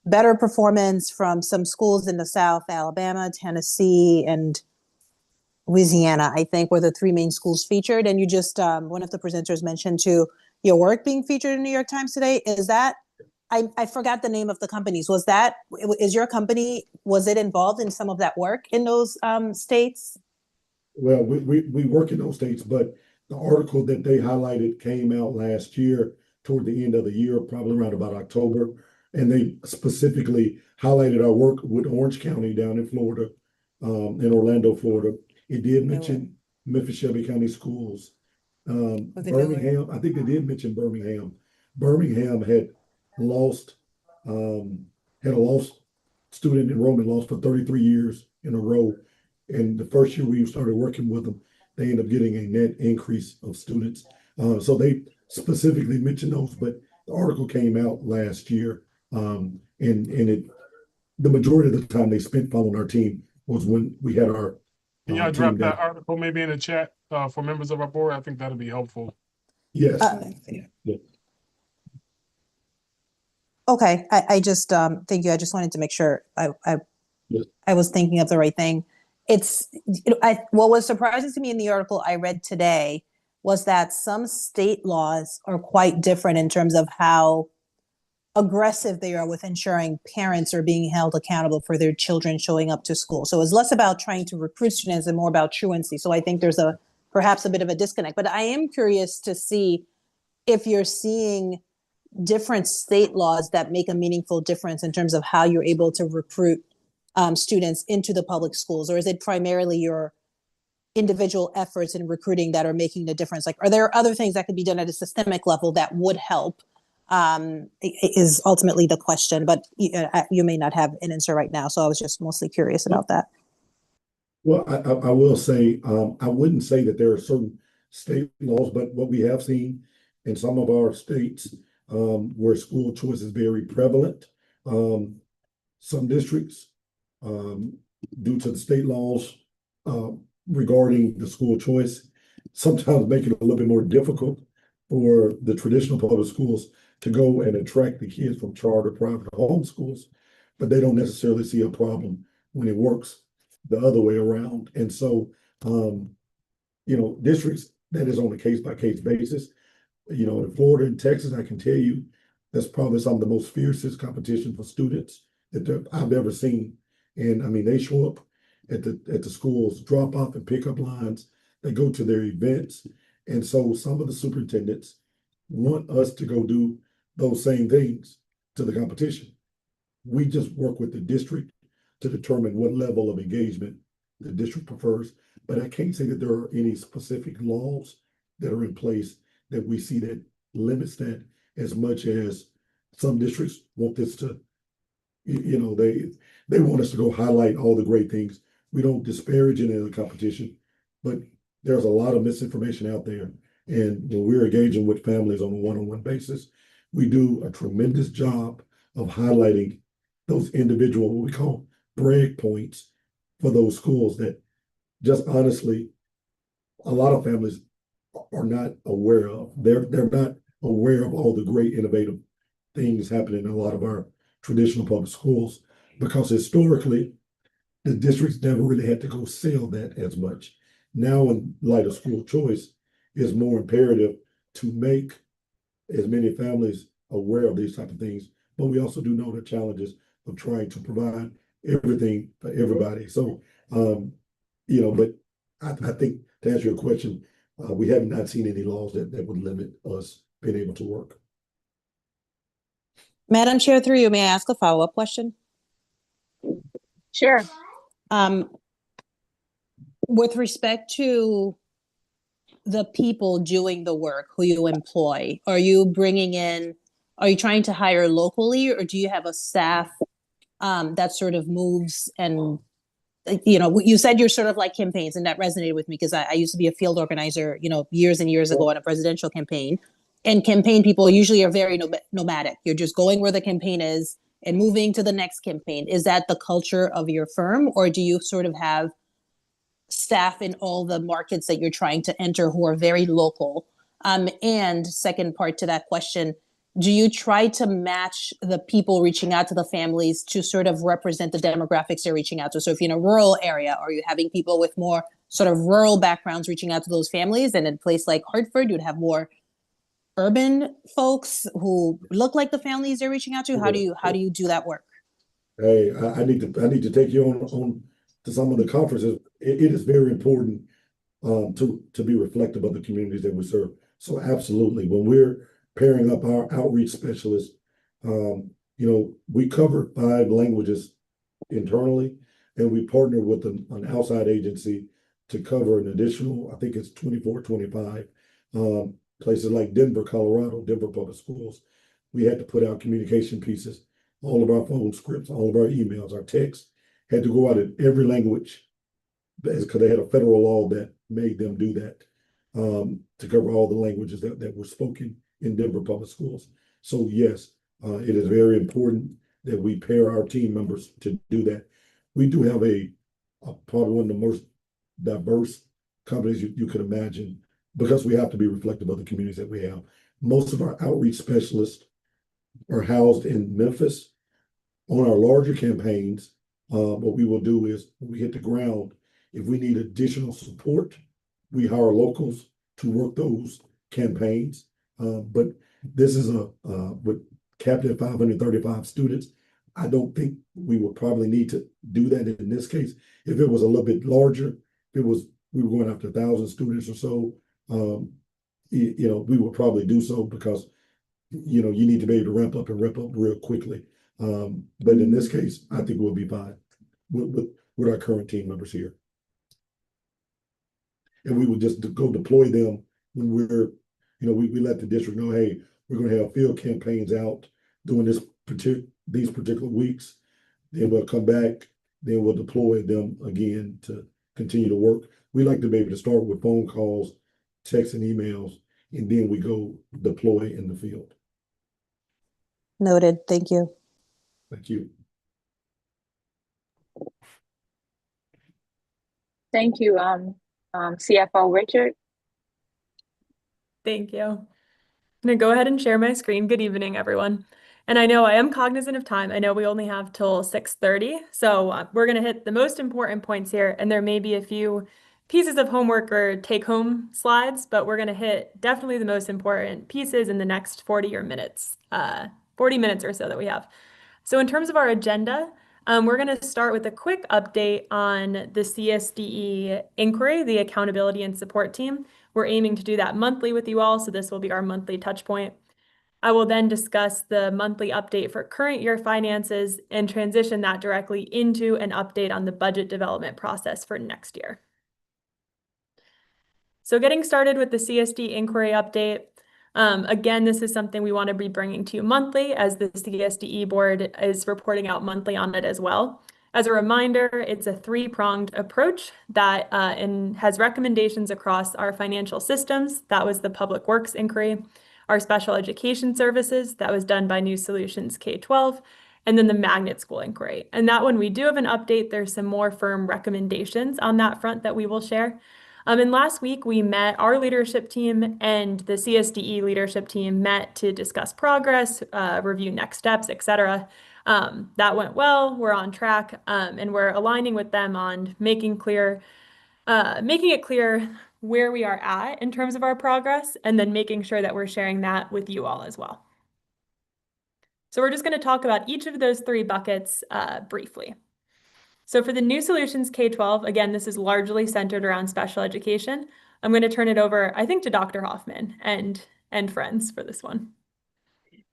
better performance from some schools in the South, Alabama, Tennessee, and Louisiana, I think, were the three main schools featured. And you just, one of the presenters mentioned to your work being featured in the New York Times today. Is that, I forgot the name of the companies. Is your company, was it involved in some of that work in those states? Well, we work in those states, but the article that they highlighted came out last year toward the end of the year, probably around about October. And they specifically highlighted our work with Orange County down in Florida, in Orlando, Florida. It did mention Memphis-Shelby County Schools. Birmingham, I think they did mention Birmingham. Birmingham had lost, had a lost student enrollment loss for 33 years in a row. And the first year we started working with them, they ended up getting a net increase of students. So they specifically mentioned those, but the article came out last year. And it the majority of the time they spent following our team was when we had our Can y'all team drop that article maybe in the chat for members of our board? I think that'll be helpful. Yes. Uh, Okay, I just, thank you. I just wanted to make sure Yes. I was thinking of the right thing. What was surprising to me in the article I read today was that some state laws are quite different in terms of how aggressive they are with ensuring parents are being held accountable for their children showing up to school. So it's less about trying to recruit students and more about truancy. So I think there's perhaps a bit of a disconnect, but I am curious to see if you're seeing different state laws that make a meaningful difference in terms of how you're able to recruit students into the public schools, or is it primarily your individual efforts in recruiting that are making the difference? Like, are there other things that could be done at a systemic level that would help? Is ultimately the question, but you may not have an answer right now. So I was just mostly curious about that. Well, I will say, I wouldn't say that there are certain state laws, but what we have seen in some of our states, where school choice is very prevalent, some districts, due to the state laws, regarding the school choice, sometimes make it a little bit more difficult for the traditional public schools to go and attract the kids from charter private home schools, but they don't necessarily see a problem when it works the other way around. And so, districts, that is on a case by case basis. In Florida and Texas, I can tell you that's probably some of the most fiercest competition for students that I've ever seen. And I mean, they show up at the schools, drop off and pick up lines. They go to their events. And so some of the superintendents want us to go do those same things to the competition. We just work with the district to determine what level of engagement the district prefers. But I can't say that there are any specific laws that are in place that we see that limits that, as much as some districts want this to, they want us to go highlight all the great things. We don't disparage any of the competition, but there's a lot of misinformation out there. And when we're engaging with families on a one-on-one basis, we do a tremendous job of highlighting those individual, what we call brag points for those schools that just honestly, a lot of families are not aware of. They're not aware of all the great innovative things happening in a lot of our traditional public schools, because historically the districts never really had to go sell that as much. Now, in light of school choice, it's more imperative to make as many families aware of these type of things. But we also do know the challenges of trying to provide everything for everybody. So, but I think, to answer your question, we have not seen any laws that would limit us being able to work. Madam Chair, through you, may I ask a follow-up question? Sure. With respect to the people doing the work who you employ, are you trying to hire locally, or do you have a staff that sort of moves? And you said you're sort of like campaigns, and that resonated with me because I used to be a field organizer, years and years ago on a presidential campaign. And campaign people usually are very nomadic. You're just going where the campaign is and moving to the next campaign. Is that the culture of your firm, or do you sort of have staff in all the markets that you're trying to enter who are very local? And second part to that question, do you try to match the people reaching out to the families to sort of represent the demographics they're reaching out to? So if you're in a rural area, are you having people with more sort of rural backgrounds reaching out to those families? And in a place like Hartford, you'd have more urban folks who look like the families they're reaching out to? How do you do that work? Hey, I need to take you on to some of the conferences. It is very important to be reflective of the communities that we serve. So absolutely, when we're pairing up our outreach specialists, we cover 5 languages internally, and we partner with an outside agency to cover an additional, I think it's 24, 25. Places like Denver, Colorado, Denver Public Schools, we had to put out communication pieces. All of our phone scripts, all of our emails, our texts had to go out in every language, because they had a federal law that made them do that, to cover all the languages that were spoken in Denver Public Schools. So yes, it is very important that we pair our team members to do that. We do have probably one of the most diverse companies you could imagine, because we have to be reflective of the communities that we have. Most of our outreach specialists are housed in Memphis. On our larger campaigns, what we will do is when we hit the ground, if we need additional support, we hire locals to work those campaigns. But this is with capped at 535 students. I don't think we would probably need to do that in this case. If it was a little bit larger, we were going after 1,000 students or so, we would probably do so, because you need to be able to ramp up real quickly. But in this case, I think we'll be fine with our current team members here. And we would just go deploy them when we let the district know, hey, we're going to have field campaigns out during these particular weeks. Then we'll come back, then we'll deploy them again to continue to work. We like to be able to start with phone calls, texts, and emails, and then we go deploy in the field. Noted. Thank you. Thank you. Thank you, CFO Richard. Thank you. I'm gonna go ahead and share my screen. Good evening, everyone. And I know I am cognizant of time. I know we only have till 6:30, so we're gonna hit the most important points here, and there may be a few pieces of homework or take-home slides, but we're gonna hit definitely the most important pieces in the next 40 minutes or so that we have. So in terms of our agenda, we're going to start with a quick update on the CSDE inquiry, the accountability and support team. We're aiming to do that monthly with you all, so this will be our monthly touch point. I will then discuss the monthly update for current year finances and transition that directly into an update on the budget development process for next year. So getting started with the CSD inquiry update. Again, this is something we want to be bringing to you monthly, as the CSDE board is reporting out monthly on it as well. As a reminder, it's a three-pronged approach that has recommendations across our financial systems. That was the Public Works inquiry, our special education services, that was done by New Solutions K-12, and then the magnet school inquiry. And that when we do have an update, there's some more firm recommendations on that front that we will share. And last week we met, our leadership team and the CSDE leadership team met to discuss progress, review next steps, etc. That went well, we're on track, and we're aligning with them on making it clear where we are at in terms of our progress, and then making sure that we're sharing that with you all as well. So we're just going to talk about each of those three buckets briefly. So for the New Solutions K-12, again, this is largely centered around special education. I'm going to turn it over, I think, to Dr. Hoffman and friends for this one.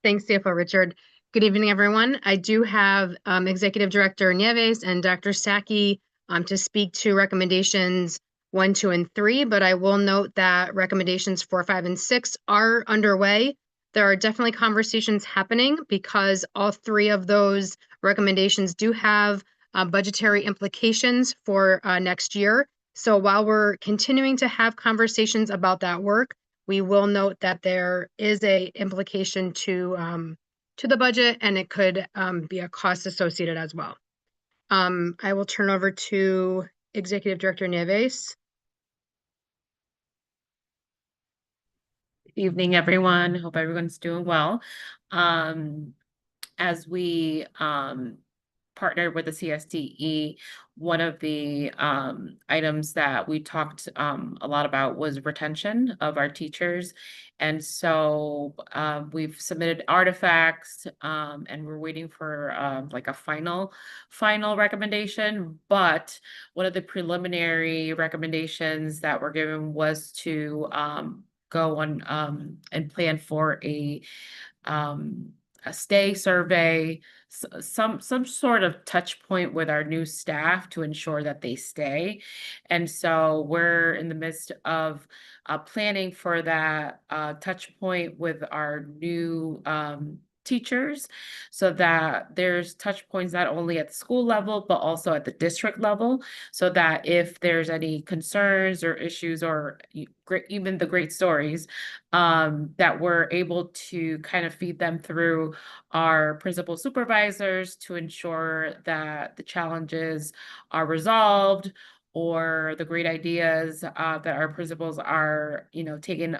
Thanks, CFO Richard. Good evening, everyone. I do have Executive Director Nieves and Dr. Sacchi to speak to recommendations 1, 2, and 3, but I will note that recommendations 4, 5, and 6 are underway. There are definitely conversations happening because all 3 of those recommendations do have budgetary implications for next year. So while we're continuing to have conversations about that work, we will note that there is a implication to the budget, and it could be a cost associated as well. I will turn over to Executive Director Nieves. Good evening, everyone. Hope everyone's doing well. As we partnered with the CSDE, one of the items that we talked a lot about was retention of our teachers. And so we've submitted artifacts and we're waiting for like a final recommendation. But one of the preliminary recommendations that were given was to go on and plan for a stay survey, some sort of touch point with our new staff to ensure that they stay. And so we're in the midst of planning for that touch point with our new teachers so that there's touch points not only at the school level, but also at the district level, so that if there's any concerns or issues or even the great stories, that we're able to kind of feed them through our principal supervisors to ensure that the challenges are resolved, or the great ideas that our principals are, taking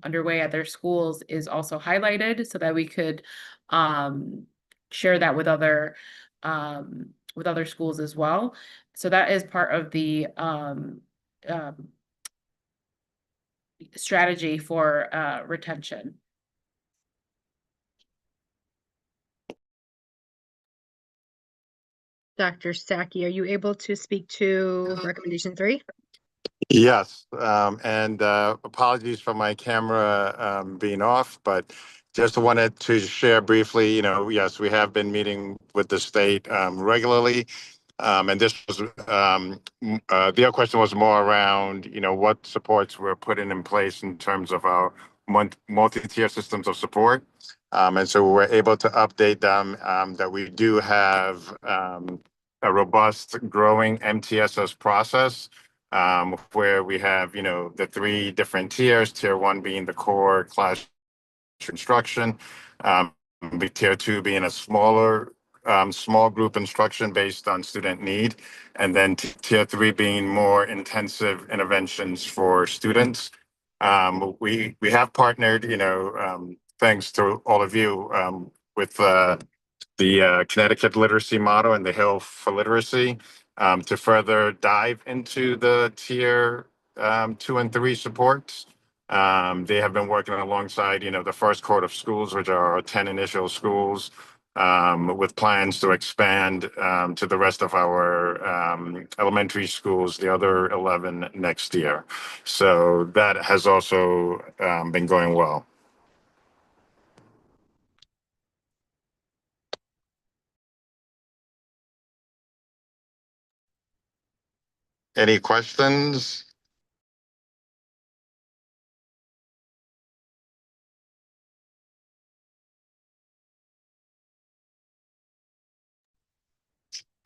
underway at their schools is also highlighted, so that we could share that with other schools as well. So that is part of the strategy for retention. Dr. Saki, are you able to speak to recommendation 3? Yes, and apologies for my camera being off, but just wanted to share briefly, yes, we have been meeting with the state regularly. And this was, the other question was more around, what supports we're putting in place in terms of our multi-tier systems of support. And so we're able to update them that we do have a robust growing MTSS process, where we have, the 3 different tiers, tier 1 being the core class instruction, tier 2 being a smaller small group instruction based on student need, and then tier 3 being more intensive interventions for students. We have partnered, thanks to all of you, with the Connecticut Literacy Model and the Hill for Literacy, to further dive into the tier 2 and 3 supports. They have been working alongside, the first cohort of schools, which are our 10 initial schools, with plans to expand to the rest of our elementary schools, the other 11 next year. So that has also been going well. Any questions?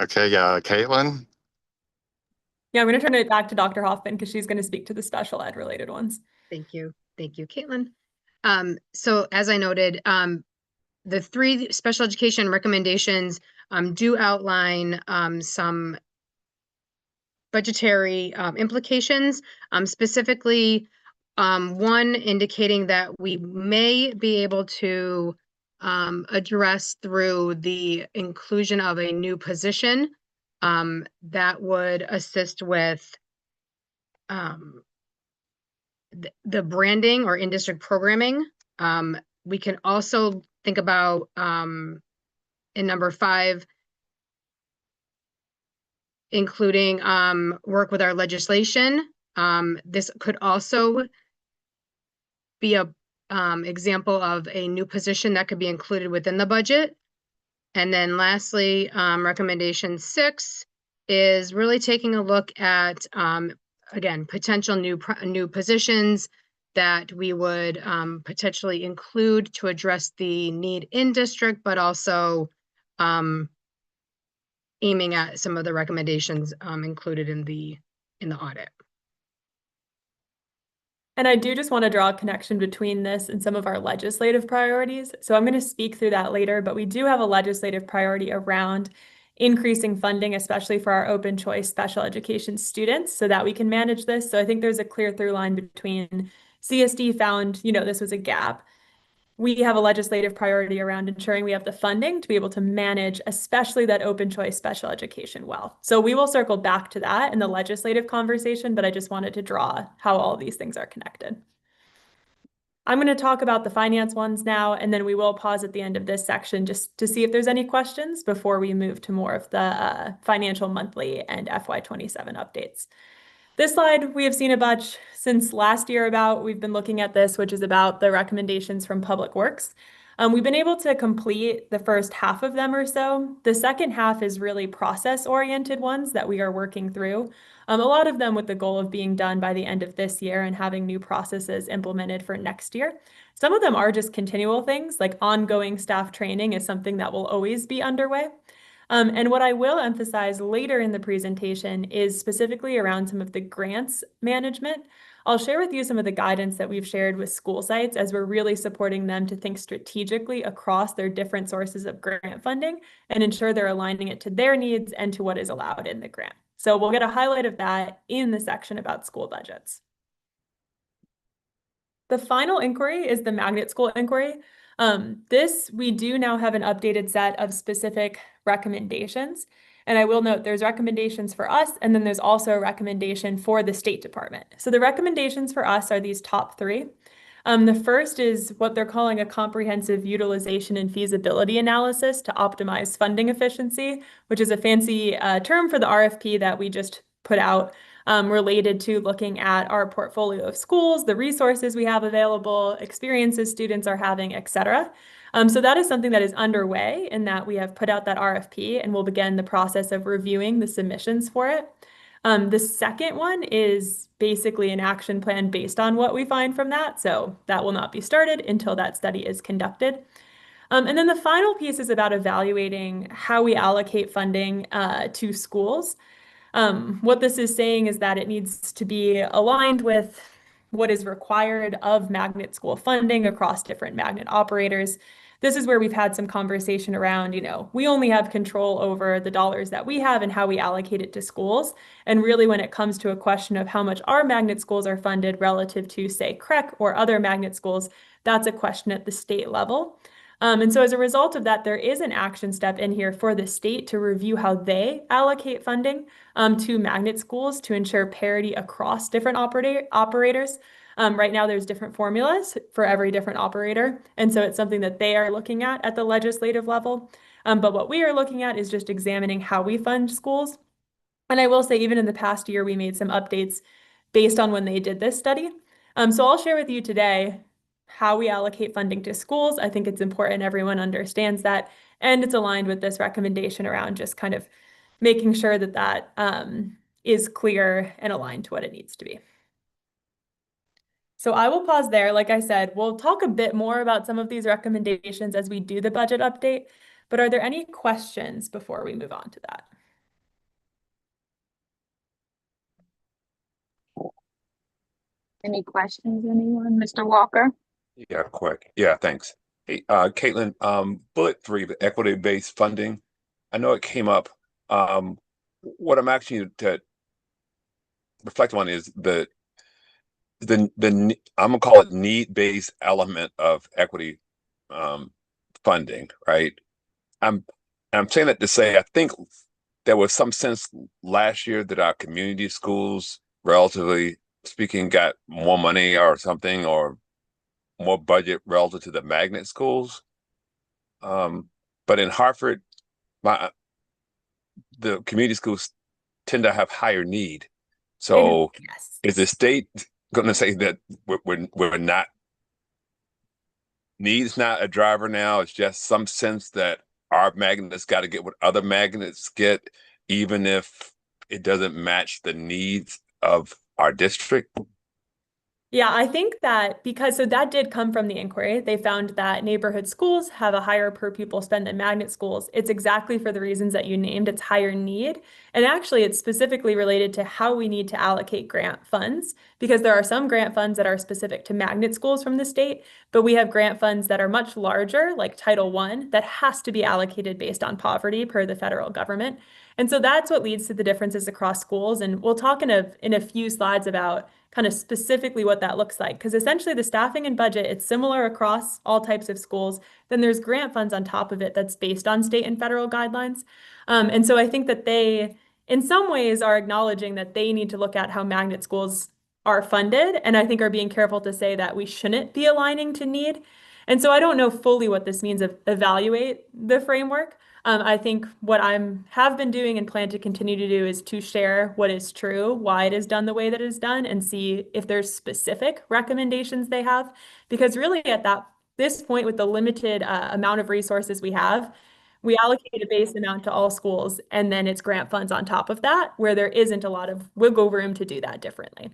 Okay, Caitlin? Yeah, I'm going to turn it back to Dr. Hoffman because she's going to speak to the special ed related ones. Thank you. Thank you, Caitlin. So as I noted, the 3 special education recommendations do outline some budgetary implications, specifically one indicating that we may be able to address through the inclusion of a new position that would assist with the branding or in-district programming. We can also think about in number 5, including work with our legislation. This could also be a example of a new position that could be included within the budget. And then lastly, recommendation 6 is really taking a look at, again, potential new positions that we would potentially include to address the need in district, but also aiming at some of the recommendations included in the audit. And I do just want to draw a connection between this and some of our legislative priorities. So I'm going to speak through that later, but we do have a legislative priority around increasing funding, especially for our open choice special education students, so that we can manage this. So I think there's a clear through line between CSD found, this was a gap. We have a legislative priority around ensuring we have the funding to be able to manage, especially that open choice special education well. So we will circle back to that in the legislative conversation, but I just wanted to draw how all these things are connected. I'm going to talk about the finance ones now, and then we will pause at the end of this section just to see if there's any questions before we move to more of the financial monthly and FY27 updates. This slide we have seen a bunch since last year we've been looking at this, which is about the recommendations from Public Works. We've been able to complete the first half of them or so. The second half is really process-oriented ones that we are working through. A lot of them with the goal of being done by the end of this year and having new processes implemented for next year. Some of them are just continual things, like ongoing staff training is something that will always be underway. And what I will emphasize later in the presentation is specifically around some of the grants management. I'll share with you some of the guidance that we've shared with school sites as we're really supporting them to think strategically across their different sources of grant funding and ensure they're aligning it to their needs and to what is allowed in the grant. So we'll get a highlight of that in the section about school budgets. The final inquiry is the magnet school inquiry. We do now have an updated set of specific recommendations. And I will note there's recommendations for us, and then there's also a recommendation for the State Department. So the recommendations for us are these top three. The first is what they're calling a comprehensive utilization and feasibility analysis to optimize funding efficiency, which is a fancy term for the RFP that we just put out, related to looking at our portfolio of schools, the resources we have available, experiences students are having, et cetera. So that is something that is underway in that we have put out that RFP and we'll begin the process of reviewing the submissions for it. The second one is basically an action plan based on what we find from that. So that will not be started until that study is conducted. And then the final piece is about evaluating how we allocate funding to schools. What this is saying is that it needs to be aligned with what is required of magnet school funding across different magnet operators. This is where we've had some conversation around, we only have control over the dollars that we have and how we allocate it to schools. And really when it comes to a question of how much our magnet schools are funded relative to, say, CREC or other magnet schools, that's a question at the state level. And so as a result of that, there is an action step in here for the state to review how they allocate funding to magnet schools to ensure parity across different operators. Right now, there's different formulas for every different operator. And so it's something that they are looking at the legislative level. But what we are looking at is just examining how we fund schools. And I will say, even in the past year, we made some updates based on when they did this study. So I'll share with you today how we allocate funding to schools. I think it's important everyone understands that. And it's aligned with this recommendation around just kind of making sure that that is clear and aligned to what it needs to be. So I will pause there. Like I said, we'll talk a bit more about some of these recommendations as we do the budget update, but are there any questions before we move on to that? Any questions, anyone? Mr. Walker? Yeah, quick. Yeah, thanks. Hey, Caitlin, bullet 3, the equity-based funding. I know it came up. What I'm asking you to reflect on is the I'm gonna call it need-based element of equity funding, right? I'm saying that to say I think there was some sense last year that our community schools, relatively speaking, got more money or something, or more budget relative to the magnet schools. But in Hartford, the community schools tend to have higher need. So yes. Is the state going to say that we're not, need's not a driver now? It's just some sense that our magnets got to get what other magnets get, even if it doesn't match the needs of our district? Yeah, I think that so that did come from the inquiry. They found that neighborhood schools have a higher per pupil spend than magnet schools. It's exactly for the reasons that you named. It's higher need. And actually, it's specifically related to how we need to allocate grant funds, because there are some grant funds that are specific to magnet schools from the state, but we have grant funds that are much larger, like Title I, that has to be allocated based on poverty per the federal government. And so that's what leads to the differences across schools. And we'll talk in a few slides about kind of specifically what that looks like, because essentially the staffing and budget, it's similar across all types of schools. Then there's grant funds on top of it that's based on state and federal guidelines. And so I think that they, in some ways, are acknowledging that they need to look at how magnet schools are funded, and I think are being careful to say that we shouldn't be aligning to need. And so I don't know fully what this means of evaluate the framework. I think what have been doing and plan to continue to do is to share what is true, why it is done the way that it is done, and see if there's specific recommendations they have. Because really at that this point, with the limited amount of resources we have, we allocate a base amount to all schools, and then it's grant funds on top of that, where there isn't a lot of wiggle room to do that differently.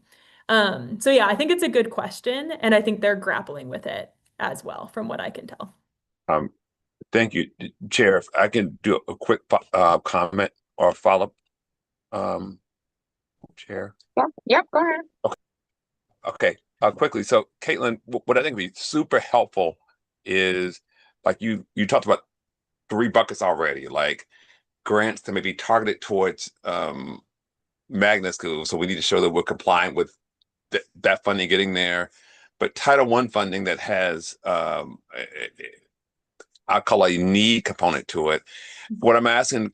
So yeah, I think it's a good question, and I think they're grappling with it as well, from what I can tell. Thank you, Chair. If I can do a quick comment or follow-up, Chair. Yep, go ahead. Okay. Quickly. So, Caitlin, what I think would be super helpful is, like you talked about 3 buckets already, like grants to maybe targeted towards magnet schools. So we need to show that we're complying with that funding getting there. But Title I funding that has I'll call a need component to it. What I'm asking,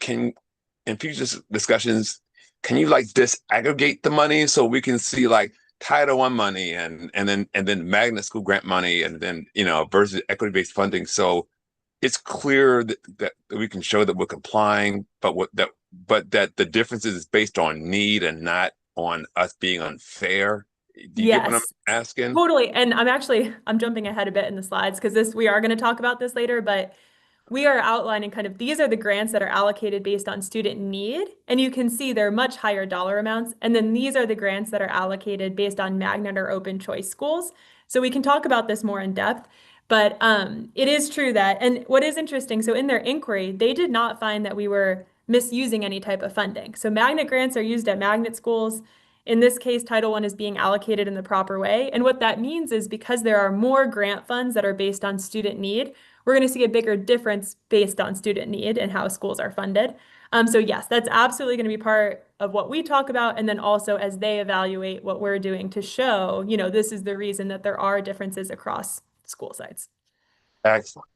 in future discussions, can you like disaggregate the money so we can see like Title I money and then magnet school grant money, and then versus equity-based funding, so it's clear that we can show that we're complying, but that the difference is based on need and not on us being unfair. Do you get what I'm asking? Totally. And I'm jumping ahead a bit in the slides, because we are going to talk about this later, but we are outlining kind of, these are the grants that are allocated based on student need. And you can see they're much higher dollar amounts. And then these are the grants that are allocated based on magnet or open choice schools. So we can talk about this more in depth, but it is true that, and what is interesting, so in their inquiry, they did not find that we were misusing any type of funding. So magnet grants are used at magnet schools. In this case, Title I is being allocated in the proper way. And what that means is, because there are more grant funds that are based on student need, we're going to see a bigger difference based on student need and how schools are funded. So yes, that's absolutely going to be part of what we talk about. And then also as they evaluate what we're doing to show, this is the reason that there are differences across school sites. Excellent.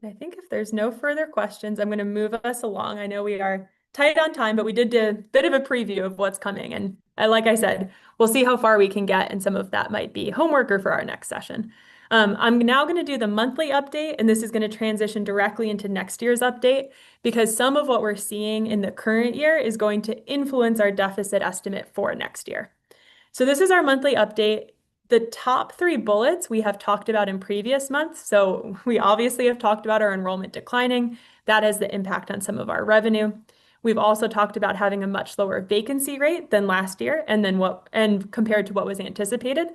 I think if there's no further questions, I'm going to move us along. I know we are tight on time, but we did a bit of a preview of what's coming. And like I said, we'll see how far we can get, and some of that might be homework or for our next session. I'm now going to do the monthly update, and this is going to transition directly into next year's update, because some of what we're seeing in the current year is going to influence our deficit estimate for next year. So this is our monthly update. The top 3 bullets we have talked about in previous months. So we obviously have talked about our enrollment declining. That has the impact on some of our revenue. We've also talked about having a much lower vacancy rate than last year, and compared to what was anticipated,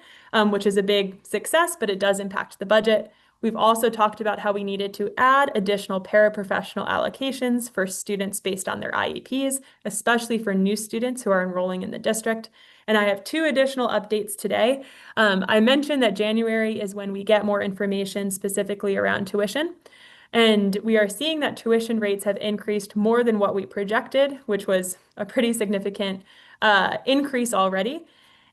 which is a big success, but it does impact the budget. We've also talked about how we needed to add additional paraprofessional allocations for students based on their IEPs, especially for new students who are enrolling in the district. And I have 2 additional updates today. I mentioned that January is when we get more information specifically around tuition. And we are seeing that tuition rates have increased more than what we projected, which was a pretty significant increase already.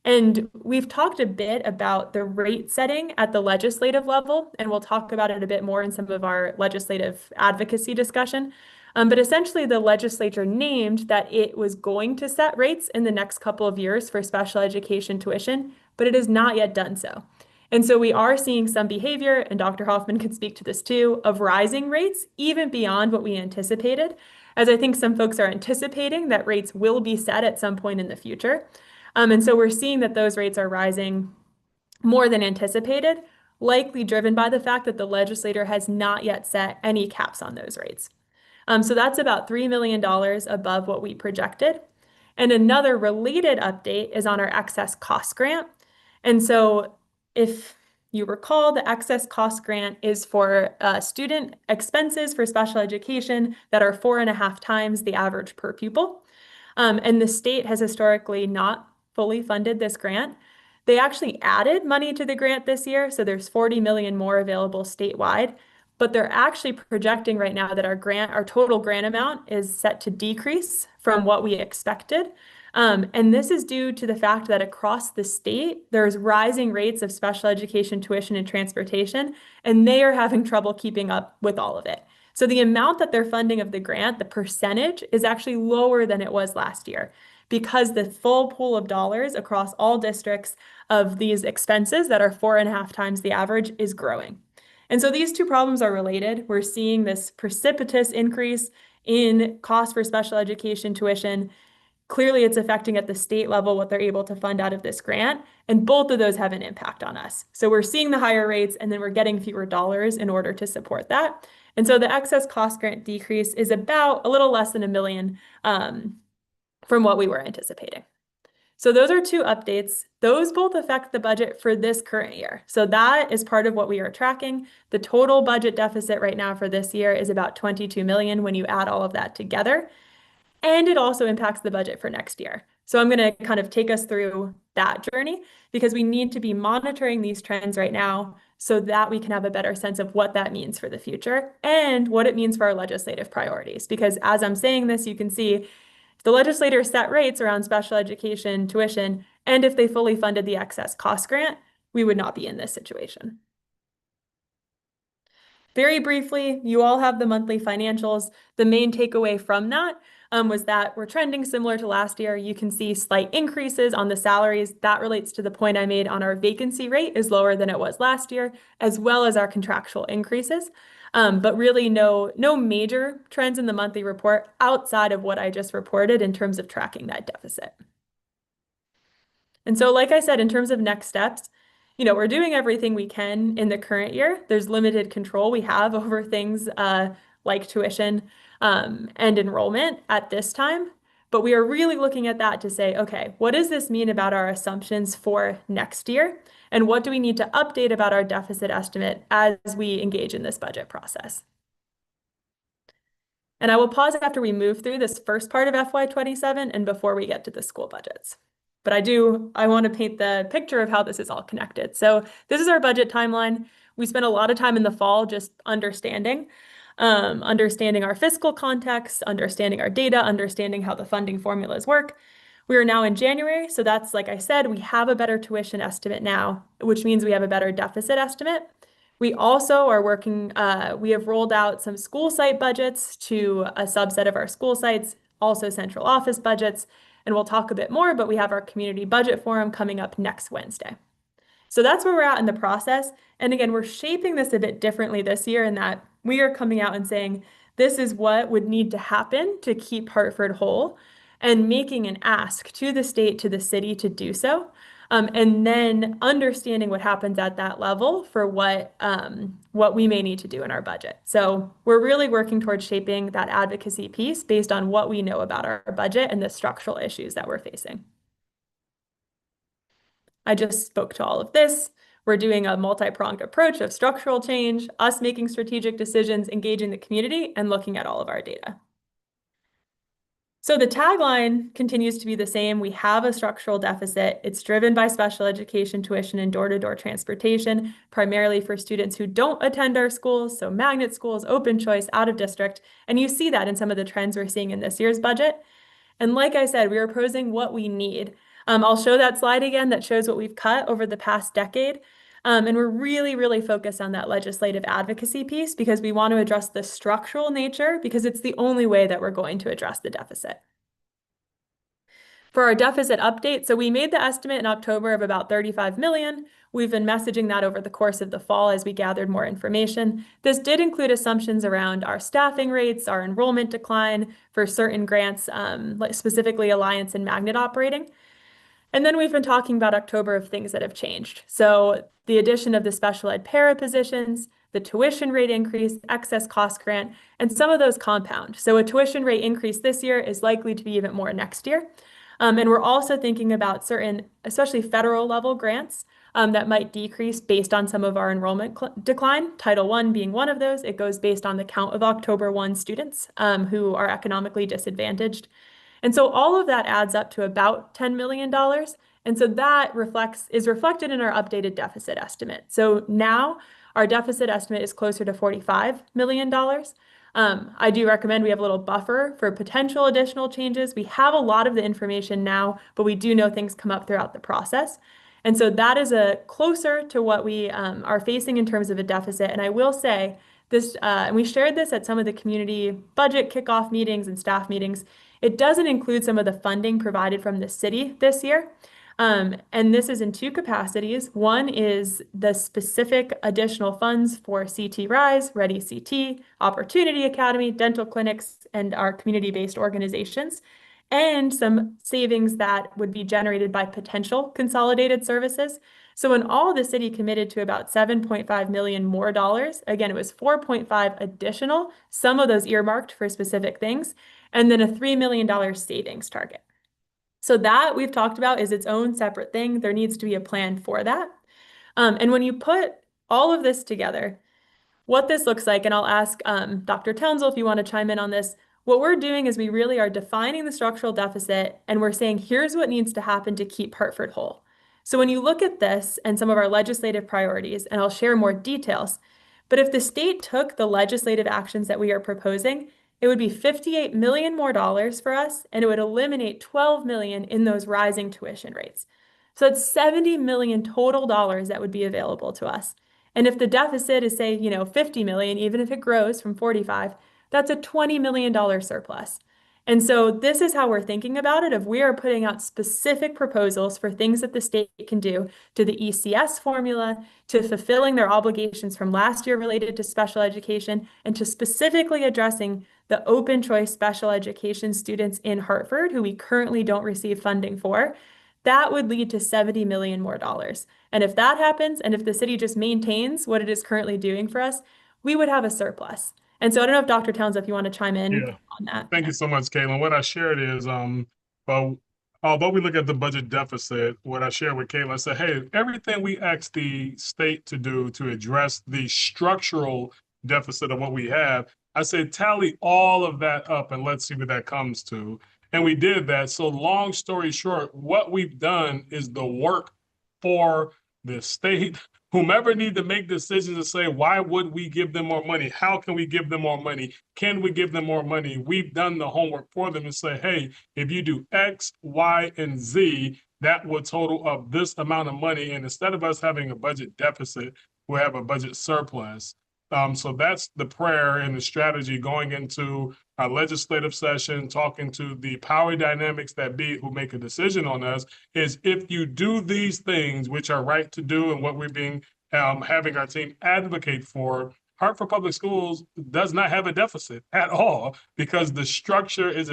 And we've talked a bit about the rate setting at the legislative level, and we'll talk about it a bit more in some of our legislative advocacy discussion. But essentially, the legislature named that it was going to set rates in the next couple of years for special education tuition, but it has not yet done so. And so we are seeing some behavior, and Dr. Hoffman could speak to this too, of rising rates even beyond what we anticipated, as I think some folks are anticipating that rates will be set at some point in the future. And so we're seeing that those rates are rising more than anticipated, likely driven by the fact that the legislator has not yet set any caps on those rates. So that's about $3 million above what we projected. And another related update is on our excess cost grant. And so if you recall, the excess cost grant is for student expenses for special education that are 4.5 times the average per pupil. And the state has historically not fully funded this grant. They actually added money to the grant this year, so there's 40 million more available statewide, but they're actually projecting right now that our total grant amount is set to decrease from what we expected. And this is due to the fact that across the state, there's rising rates of special education tuition and transportation, and they are having trouble keeping up with all of it. So the amount that they're funding of the grant, the percentage, is actually lower than it was last year, because the full pool of dollars across all districts of these expenses that are 4.5 times the average is growing. And so these 2 problems are related. We're seeing this precipitous increase in cost for special education tuition, Clearly, it's affecting at the state level what they're able to fund out of this grant, and both of those have an impact on us. So we're seeing the higher rates, and then we're getting fewer dollars in order to support that. And so the excess cost grant decrease is about a little less than $1 million from what we were anticipating. So those are two updates. Those both affect the budget for this current year. So that is part of what we are tracking. The total budget deficit right now for this year is about 22 million when you add all of that together. And it also impacts the budget for next year. So I'm going to kind of take us through that journey because we need to be monitoring these trends right now so that we can have a better sense of what that means for the future and what it means for our legislative priorities. Because as I'm saying this, you can see the legislators set rates around special education tuition, and if they fully funded the excess cost grant, we would not be in this situation. Very briefly, you all have the monthly financials. The main takeaway from that was that we're trending similar to last year. You can see slight increases on the salaries. That relates to the point I made on our vacancy rate is lower than it was last year, as well as our contractual increases. But really no major trends in the monthly report outside of what I just reported in terms of tracking that deficit. And so, like I said, in terms of next steps, we're doing everything we can in the current year. There's limited control we have over things like tuition and enrollment at this time. But we are really looking at that to say, okay, what does this mean about our assumptions for next year? And what do we need to update about our deficit estimate as we engage in this budget process? And I will pause after we move through this first part of FY27 and before we get to the school budgets. But I want to paint the picture of how this is all connected. So this is our budget timeline. We spent a lot of time in the fall just understanding our fiscal context, understanding our data, understanding how the funding formulas work. We are now in January, so that's, like I said, we have a better tuition estimate now, which means we have a better deficit estimate. We also are working, we have rolled out some school site budgets to a subset of our school sites, also central office budgets, and we'll talk a bit more, but we have our community budget forum coming up next Wednesday. So that's where we're at in the process. And again, we're shaping this a bit differently this year in that we are coming out and saying, this is what would need to happen to keep Hartford whole, and making an ask to the state, to the city to do so. And then understanding what happens at that level for what we may need to do in our budget. So we're really working towards shaping that advocacy piece based on what we know about our budget and the structural issues that we're facing. I just spoke to all of this. We're doing a multi-pronged approach of structural change, us making strategic decisions, engaging the community, and looking at all of our data. So the tagline continues to be the same. We have a structural deficit. It's driven by special education tuition and door-to-door transportation, primarily for students who don't attend our schools, so magnet schools, open choice, out of district. And you see that in some of the trends we're seeing in this year's budget. And like I said, we are proposing what we need. I'll show that slide again that shows what we've cut over the past decade. And we're really, really focused on that legislative advocacy piece because we want to address the structural nature because it's the only way that we're going to address the deficit. For our deficit update, so we made the estimate in October of about 35 million. We've been messaging that over the course of the fall as we gathered more information. This did include assumptions around our staffing rates, our enrollment decline for certain grants, like specifically Alliance and Magnet operating. And then we've been talking about October of things that have changed. So the addition of the special ed para positions, the tuition rate increase, excess cost grant, and some of those compound. So a tuition rate increase this year is likely to be even more next year. And we're also thinking about certain, especially federal level grants that might decrease based on some of our enrollment decline. Title I being one of those. It goes based on the count of October 1 students who are economically disadvantaged. And so all of that adds up to about $10 million. And so that is reflected in our updated deficit estimate. So now our deficit estimate is closer to $45 million. I do recommend we have a little buffer for potential additional changes. We have a lot of the information now, but we do know things come up throughout the process. And so that is closer to what we are facing in terms of a deficit. And I will say this, and we shared this at some of the community budget kickoff meetings and staff meetings. It doesn't include some of the funding provided from the city this year. And this is in two capacities. One is the specific additional funds for CT Rise, Ready CT, Opportunity Academy, dental clinics, and our community-based organizations. and some savings that would be generated by potential consolidated services. So in all, the city committed to about $7.5 million more dollars. Again, it was 4.5 additional, some of those earmarked for specific things, and then a $3 million savings target. So that we've talked about is its own separate thing. There needs to be a plan for that. And when you put all of this together, what this looks like, and I'll ask Dr. Townsell if you want to chime in on this, what we're doing is we really are defining the structural deficit, and we're saying, here's what needs to happen to keep Hartford whole. So when you look at this and some of our legislative priorities, and I'll share more details, but if the state took the legislative actions that we are proposing, it would be $58 million more dollars for us, and it would eliminate $12 million in those rising tuition rates. So it's $70 million total dollars that would be available to us. And if the deficit is, say, 50 million, even if it grows from 45, that's a $20 million surplus. And so this is how we're thinking about it, we are putting out specific proposals for things that the state can do to the ECS formula, to fulfilling their obligations from last year related to special education, and to specifically addressing the open choice special education students in Hartford who we currently don't receive funding for. That would lead to $70 million more dollars. And if that happens, and if the city just maintains what it is currently doing for us, we would have a surplus. And so I don't know if Dr. Townsell, if you want to chime in on that. Thank you so much, Caitlin. What I shared is, but although we look at the budget deficit, what I shared with Caitlin, I said, hey, everything we asked the state to do to address the structural deficit of what we have, I said, tally all of that up and let's see what that comes to. And we did that. So long story short, what we've done is the work for the state, whomever need to make decisions and say, why would we give them more money? How can we give them more money? Can we give them more money? We've done the homework for them and say, hey, if you do X, Y, and Z, that will total up this amount of money. And instead of us having a budget deficit, we'll have a budget surplus. So that's the prayer and the strategy going into our legislative session, talking to the power dynamics that be who make a decision on us, is if you do these things, which are right to do and what we're being having our team advocate for, Hartford Public Schools does not have a deficit at all because the structure is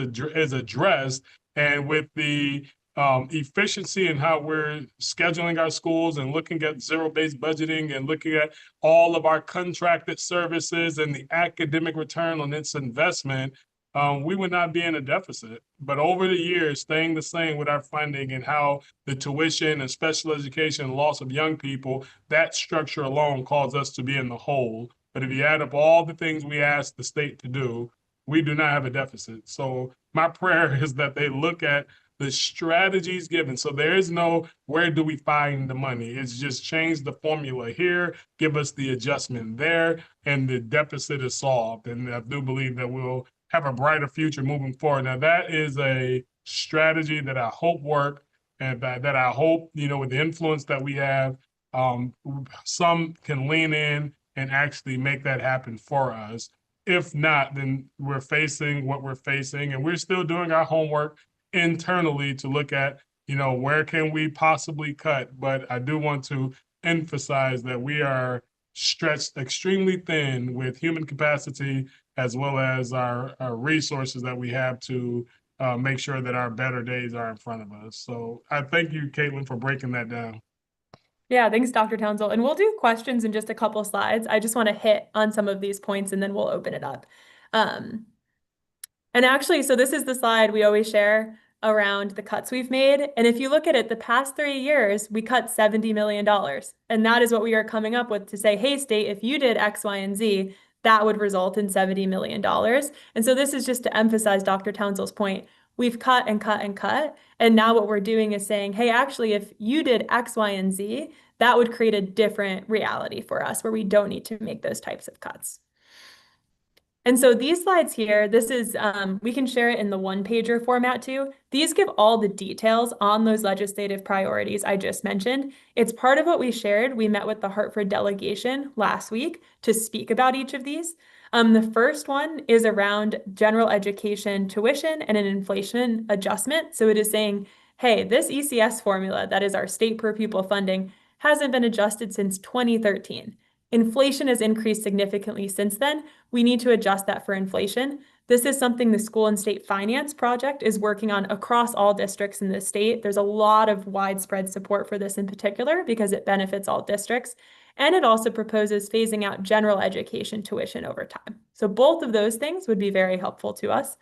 addressed, and with the efficiency in how we're scheduling our schools and looking at zero-based budgeting and looking at all of our contracted services and the academic return on its investment, we would not be in a deficit. But over the years, staying the same with our funding and how the tuition and special education and loss of young people, that structure alone caused us to be in the hole. But if you add up all the things we asked the state to do, we do not have a deficit. So my prayer is that they look at the strategies given. So there is no, where do we find the money? It's just change the formula here, give us the adjustment there, and the deficit is solved. And I do believe that we'll have a brighter future moving forward. Now, that is a strategy that I hope work, and that I hope, with the influence that we have, some can lean in and actually make that happen for us. If not, then we're facing what we're facing, and we're still doing our homework internally to look at, where can we possibly cut. But I do want to emphasize that we are stretched extremely thin with human capacity as well as our resources that we have to make sure that our better days are in front of us. So I thank you, Caitlin, for breaking that down. Yeah, thanks, Dr. Townsell. And we'll do questions in just a couple slides. I just want to hit on some of these points and then we'll open it up. And actually, so this is the slide we always share around the cuts we've made. And if you look at it, the past 3 years, we cut $70 million. And that is what we are coming up with to say, hey, state, if you did X, Y, and Z, that would result in $70 million. And so this is just to emphasize Dr. Townsell's point. We've cut and cut and cut. And now what we're doing is saying, hey, actually, if you did X, Y, and Z, that would create a different reality for us where we don't need to make those types of cuts. And so these slides here, this is, we can share it in the one-pager format too. These give all the details on those legislative priorities I just mentioned. It's part of what we shared. We met with the Hartford delegation last week to speak about each of these. The first one is around general education tuition and an inflation adjustment. So it is saying, hey, this ECS formula, that is our state per pupil funding, hasn't been adjusted since 2013. Inflation has increased significantly since then. We need to adjust that for inflation. This is something the School and State Finance Project is working on across all districts in the state. There's a lot of widespread support for this in particular because it benefits all districts. And it also proposes phasing out general education tuition over time. So both of those things would be very helpful to us.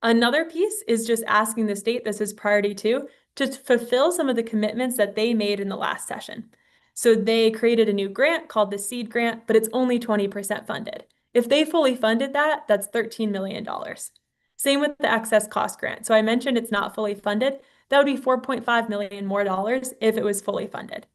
Another piece is just asking the state, this is priority 2, to fulfill some of the commitments that they made in the last session. So they created a new grant called the SEED grant, but it's only 20% funded. If they fully funded that, that's $13 million. Same with the excess cost grant. So I mentioned it's not fully funded. That would be $4.5 million more dollars if it was fully funded.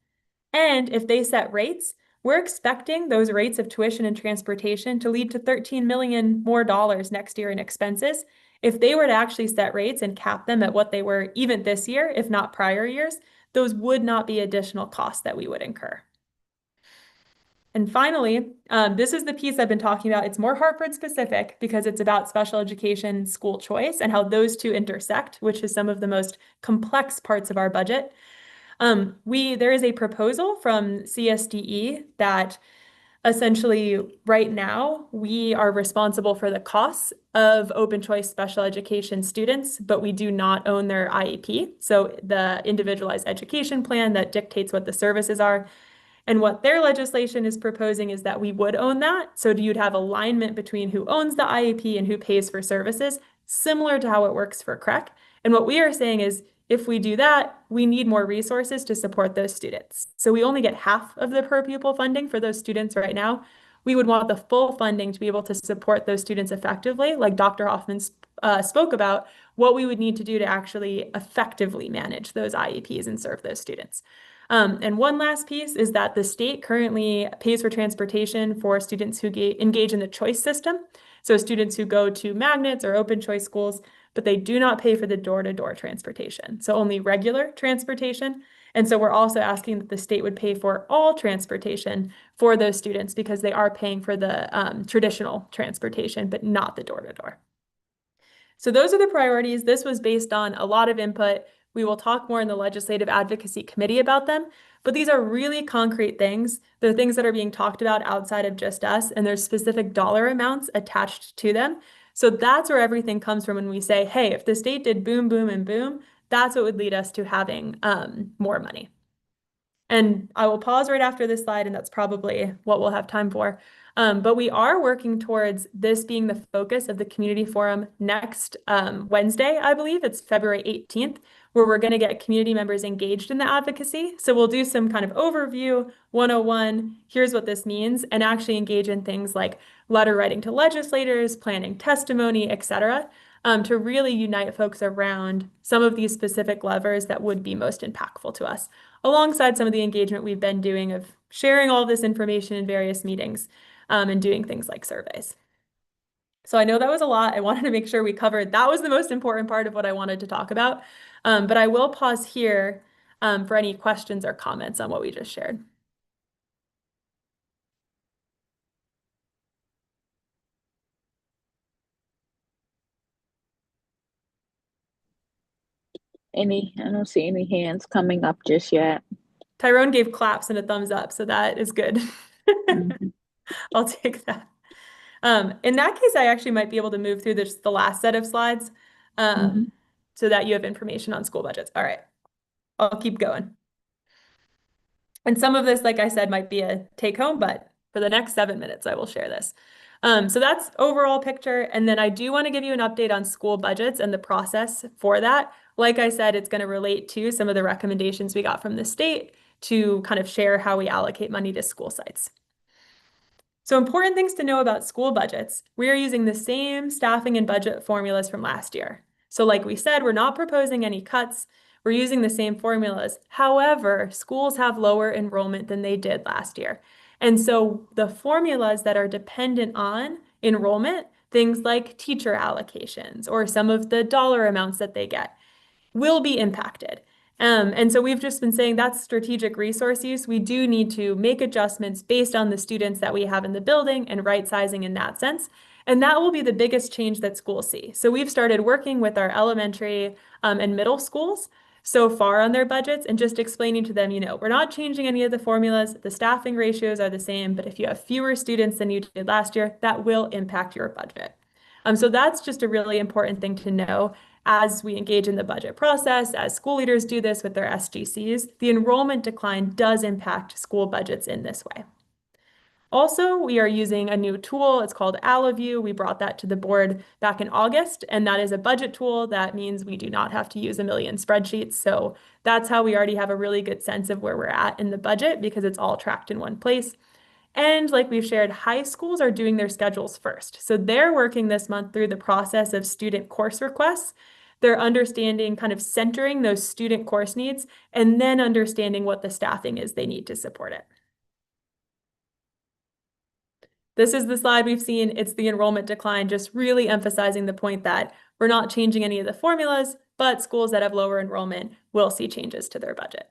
And if they set rates, we're expecting those rates of tuition and transportation to lead to $13 million more dollars next year in expenses. If they were to actually set rates and cap them at what they were even this year, if not prior years, those would not be additional costs that we would incur. And finally, this is the piece I've been talking about. It's more Hartford specific because it's about special education school choice and how those two intersect, which is some of the most complex parts of our budget. There is a proposal from CSDE that essentially right now we are responsible for the costs of open choice special education students, but we do not own their IEP. So the individualized education plan that dictates what the services are. And what their legislation is proposing is that we would own that. So you'd have alignment between who owns the IEP and who pays for services, similar to how it works for CREC. And what we are saying is, if we do that, we need more resources to support those students. So we only get half of the per pupil funding for those students right now. We would want the full funding to be able to support those students effectively, like Dr. Hoffman spoke about, what we would need to do to actually effectively manage those IEPs and serve those students. And one last piece is that the state currently pays for transportation for students who engage in the choice system. So students who go to magnets or open choice schools, but they do not pay for the door-to-door transportation. So only regular transportation. And so we're also asking that the state would pay for all transportation for those students because they are paying for the traditional transportation, but not the door-to-door. So those are the priorities. This was based on a lot of input. We will talk more in the Legislative Advocacy Committee about them, but these are really concrete things. They're things that are being talked about outside of just us, and there's specific dollar amounts attached to them. So that's where everything comes from when we say, hey, if the state did boom, boom, and boom, that's what would lead us to having more money. And I will pause right after this slide, and that's probably what we'll have time for. But we are working towards this being the focus of the community forum next Wednesday, I believe. It's February 18th, where we're going to get community members engaged in the advocacy. So we'll do some kind of overview, 101, here's what this means, and actually engage in things like letter writing to legislators, planning testimony, etc., to really unite folks around some of these specific levers that would be most impactful to us, alongside some of the engagement we've been doing of sharing all this information in various meetings and doing things like surveys. So I know that was a lot. I wanted to make sure we covered, that was the most important part of what I wanted to talk about. But I will pause here for any questions or comments on what we just shared. I don't see any hands coming up just yet. Tyrone gave claps and a thumbs up, so that is good. I'll take that. In that case, I actually might be able to move through the last set of slides so that you have information on school budgets. All right, I'll keep going. And some of this, like I said, might be a take home, but for the next 7 minutes, I will share this. So that's overall picture. And then I do want to give you an update on school budgets and the process for that. Like I said, it's going to relate to some of the recommendations we got from the state to kind of share how we allocate money to school sites. So important things to know about school budgets. We are using the same staffing and budget formulas from last year. So like we said, we're not proposing any cuts. We're using the same formulas. However, schools have lower enrollment than they did last year. And so the formulas that are dependent on enrollment, things like teacher allocations or some of the dollar amounts that they get, will be impacted. And so we've just been saying that's strategic resource use. We do need to make adjustments based on the students that we have in the building and right sizing in that sense. And that will be the biggest change that schools see. So we've started working with our elementary and middle schools so far on their budgets and just explaining to them, we're not changing any of the formulas. The staffing ratios are the same, but if you have fewer students than you did last year, that will impact your budget. So that's just a really important thing to know as we engage in the budget process, as school leaders do this with their SGCs. The enrollment decline does impact school budgets in this way. Also, we are using a new tool. It's called AlloView. We brought that to the board back in August, and that is a budget tool. That means we do not have to use a million spreadsheets. So that's how we already have a really good sense of where we're at in the budget because it's all tracked in one place. And like we've shared, high schools are doing their schedules first. So they're working this month through the process of student course requests. They're understanding, kind of centering those student course needs, and then understanding what the staffing is they need to support it. This is the slide we've seen. It's the enrollment decline, just really emphasizing the point that we're not changing any of the formulas, but schools that have lower enrollment will see changes to their budget.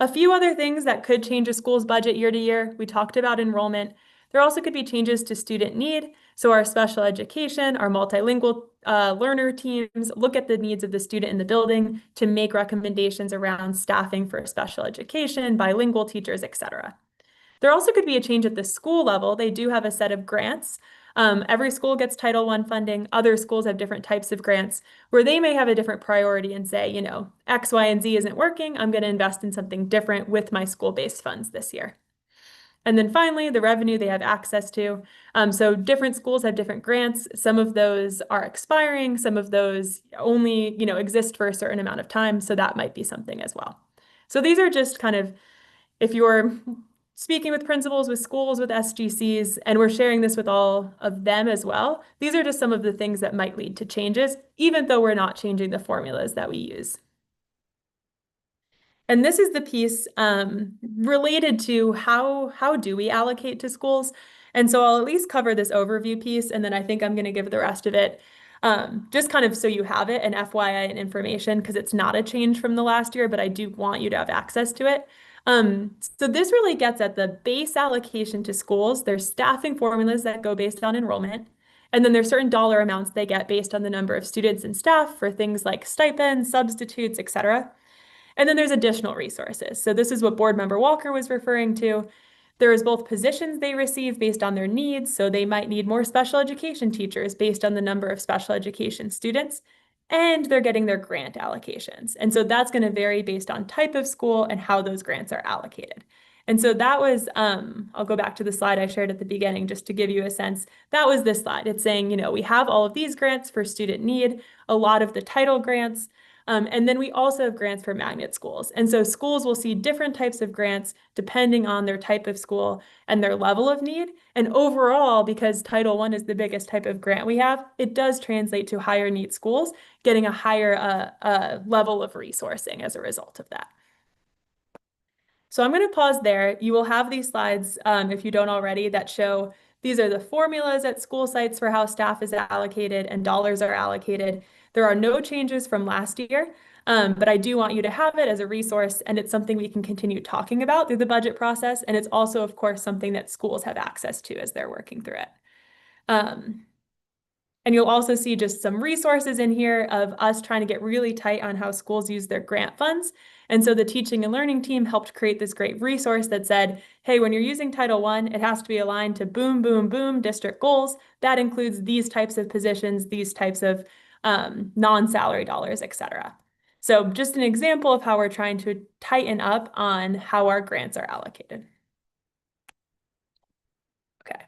A few other things that could change a school's budget year to year. We talked about enrollment. There also could be changes to student need. So our special education, our multilingual learner teams look at the needs of the student in the building to make recommendations around staffing for special education, bilingual teachers, etc. There also could be a change at the school level. They do have a set of grants. Every school gets Title I funding. Other schools have different types of grants where they may have a different priority and say, X, Y, and Z isn't working. I'm going to invest in something different with my school-based funds this year. And then finally, the revenue they have access to. So different schools have different grants. Some of those are expiring. Some of those only, exist for a certain amount of time. So that might be something as well. So these are just kind of, if you're speaking with principals, with schools, with SGCs, and we're sharing this with all of them as well. These are just some of the things that might lead to changes, even though we're not changing the formulas that we use. And this is the piece related to how do we allocate to schools? And so I'll at least cover this overview piece, and then I think I'm going to give the rest of it just kind of so you have it, and FYI and information, because it's not a change from the last year, but I do want you to have access to it. So this really gets at the base allocation to schools. There's staffing formulas that go based on enrollment. And then there's certain dollar amounts they get based on the number of students and staff for things like stipends, substitutes, etc. And then there's additional resources. So this is what Board Member Walker was referring to. There is both positions they receive based on their needs. So they might need more special education teachers based on the number of special education students. And they're getting their grant allocations. And so that's going to vary based on type of school and how those grants are allocated. And so that was, I'll go back to the slide I shared at the beginning just to give you a sense. That was this slide. It's saying, we have all of these grants for student need, a lot of the title grants, and then we also have grants for magnet schools. And so schools will see different types of grants depending on their type of school and their level of need. And overall, because Title I is the biggest type of grant we have, it does translate to higher need schools getting a higher level of resourcing as a result of that. So I'm going to pause there. You will have these slides, if you don't already, that show these are the formulas at school sites for how staff is allocated and dollars are allocated. There are no changes from last year, but I do want you to have it as a resource, and it's something we can continue talking about through the budget process. And it's also, of course, something that schools have access to as they're working through it. And you'll also see just some resources in here of us trying to get really tight on how schools use their grant funds. And so the teaching and learning team helped create this great resource that said, hey, when you're using Title I, it has to be aligned to boom, boom, boom district goals. That includes these types of positions, these types of non-salary dollars, etc. So just an example of how we're trying to tighten up on how our grants are allocated. Okay.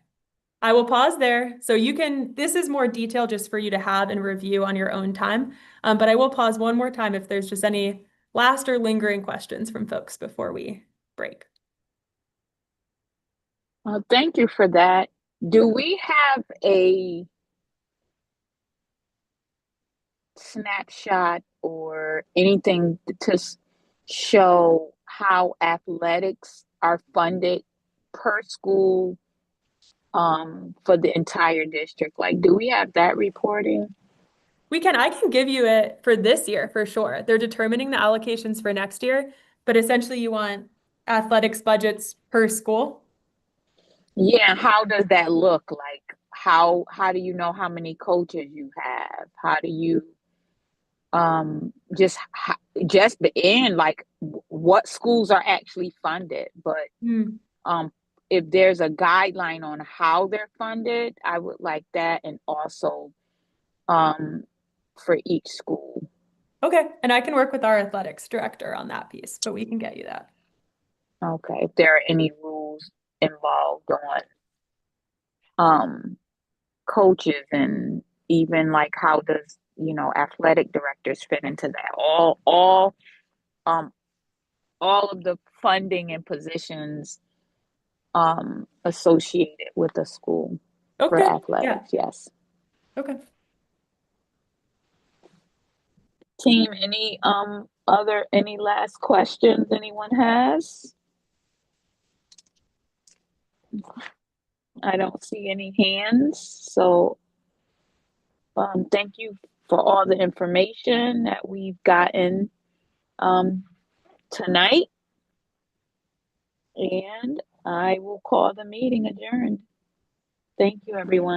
I will pause there. So this is more detail just for you to have and review on your own time. But I will pause one more time if there's just any last or lingering questions from folks before we break. Thank you for that. Do we have a snapshot or anything to show how athletics are funded per school for the entire district? Like, do we have that reporting? I can give you it for this year for sure. They're determining the allocations for next year, but essentially you want athletics budgets per school. Yeah, how does that look like? How do you know how many coaches you have? How do you just in like what schools are actually funded, but if there's a guideline on how they're funded, I would like that, and also for each school. Okay, and I can work with our athletics director on that piece, but we can get you that. Okay, if there are any rules involved on coaches, and even like how does, athletic directors fit into that? All of the funding and positions associated with the school for Okay, athletics. Yes. Okay. Team, any last questions anyone has? I don't see any hands, so thank you for all the information that we've gotten tonight, and I will call the meeting adjourned. Thank you, everyone.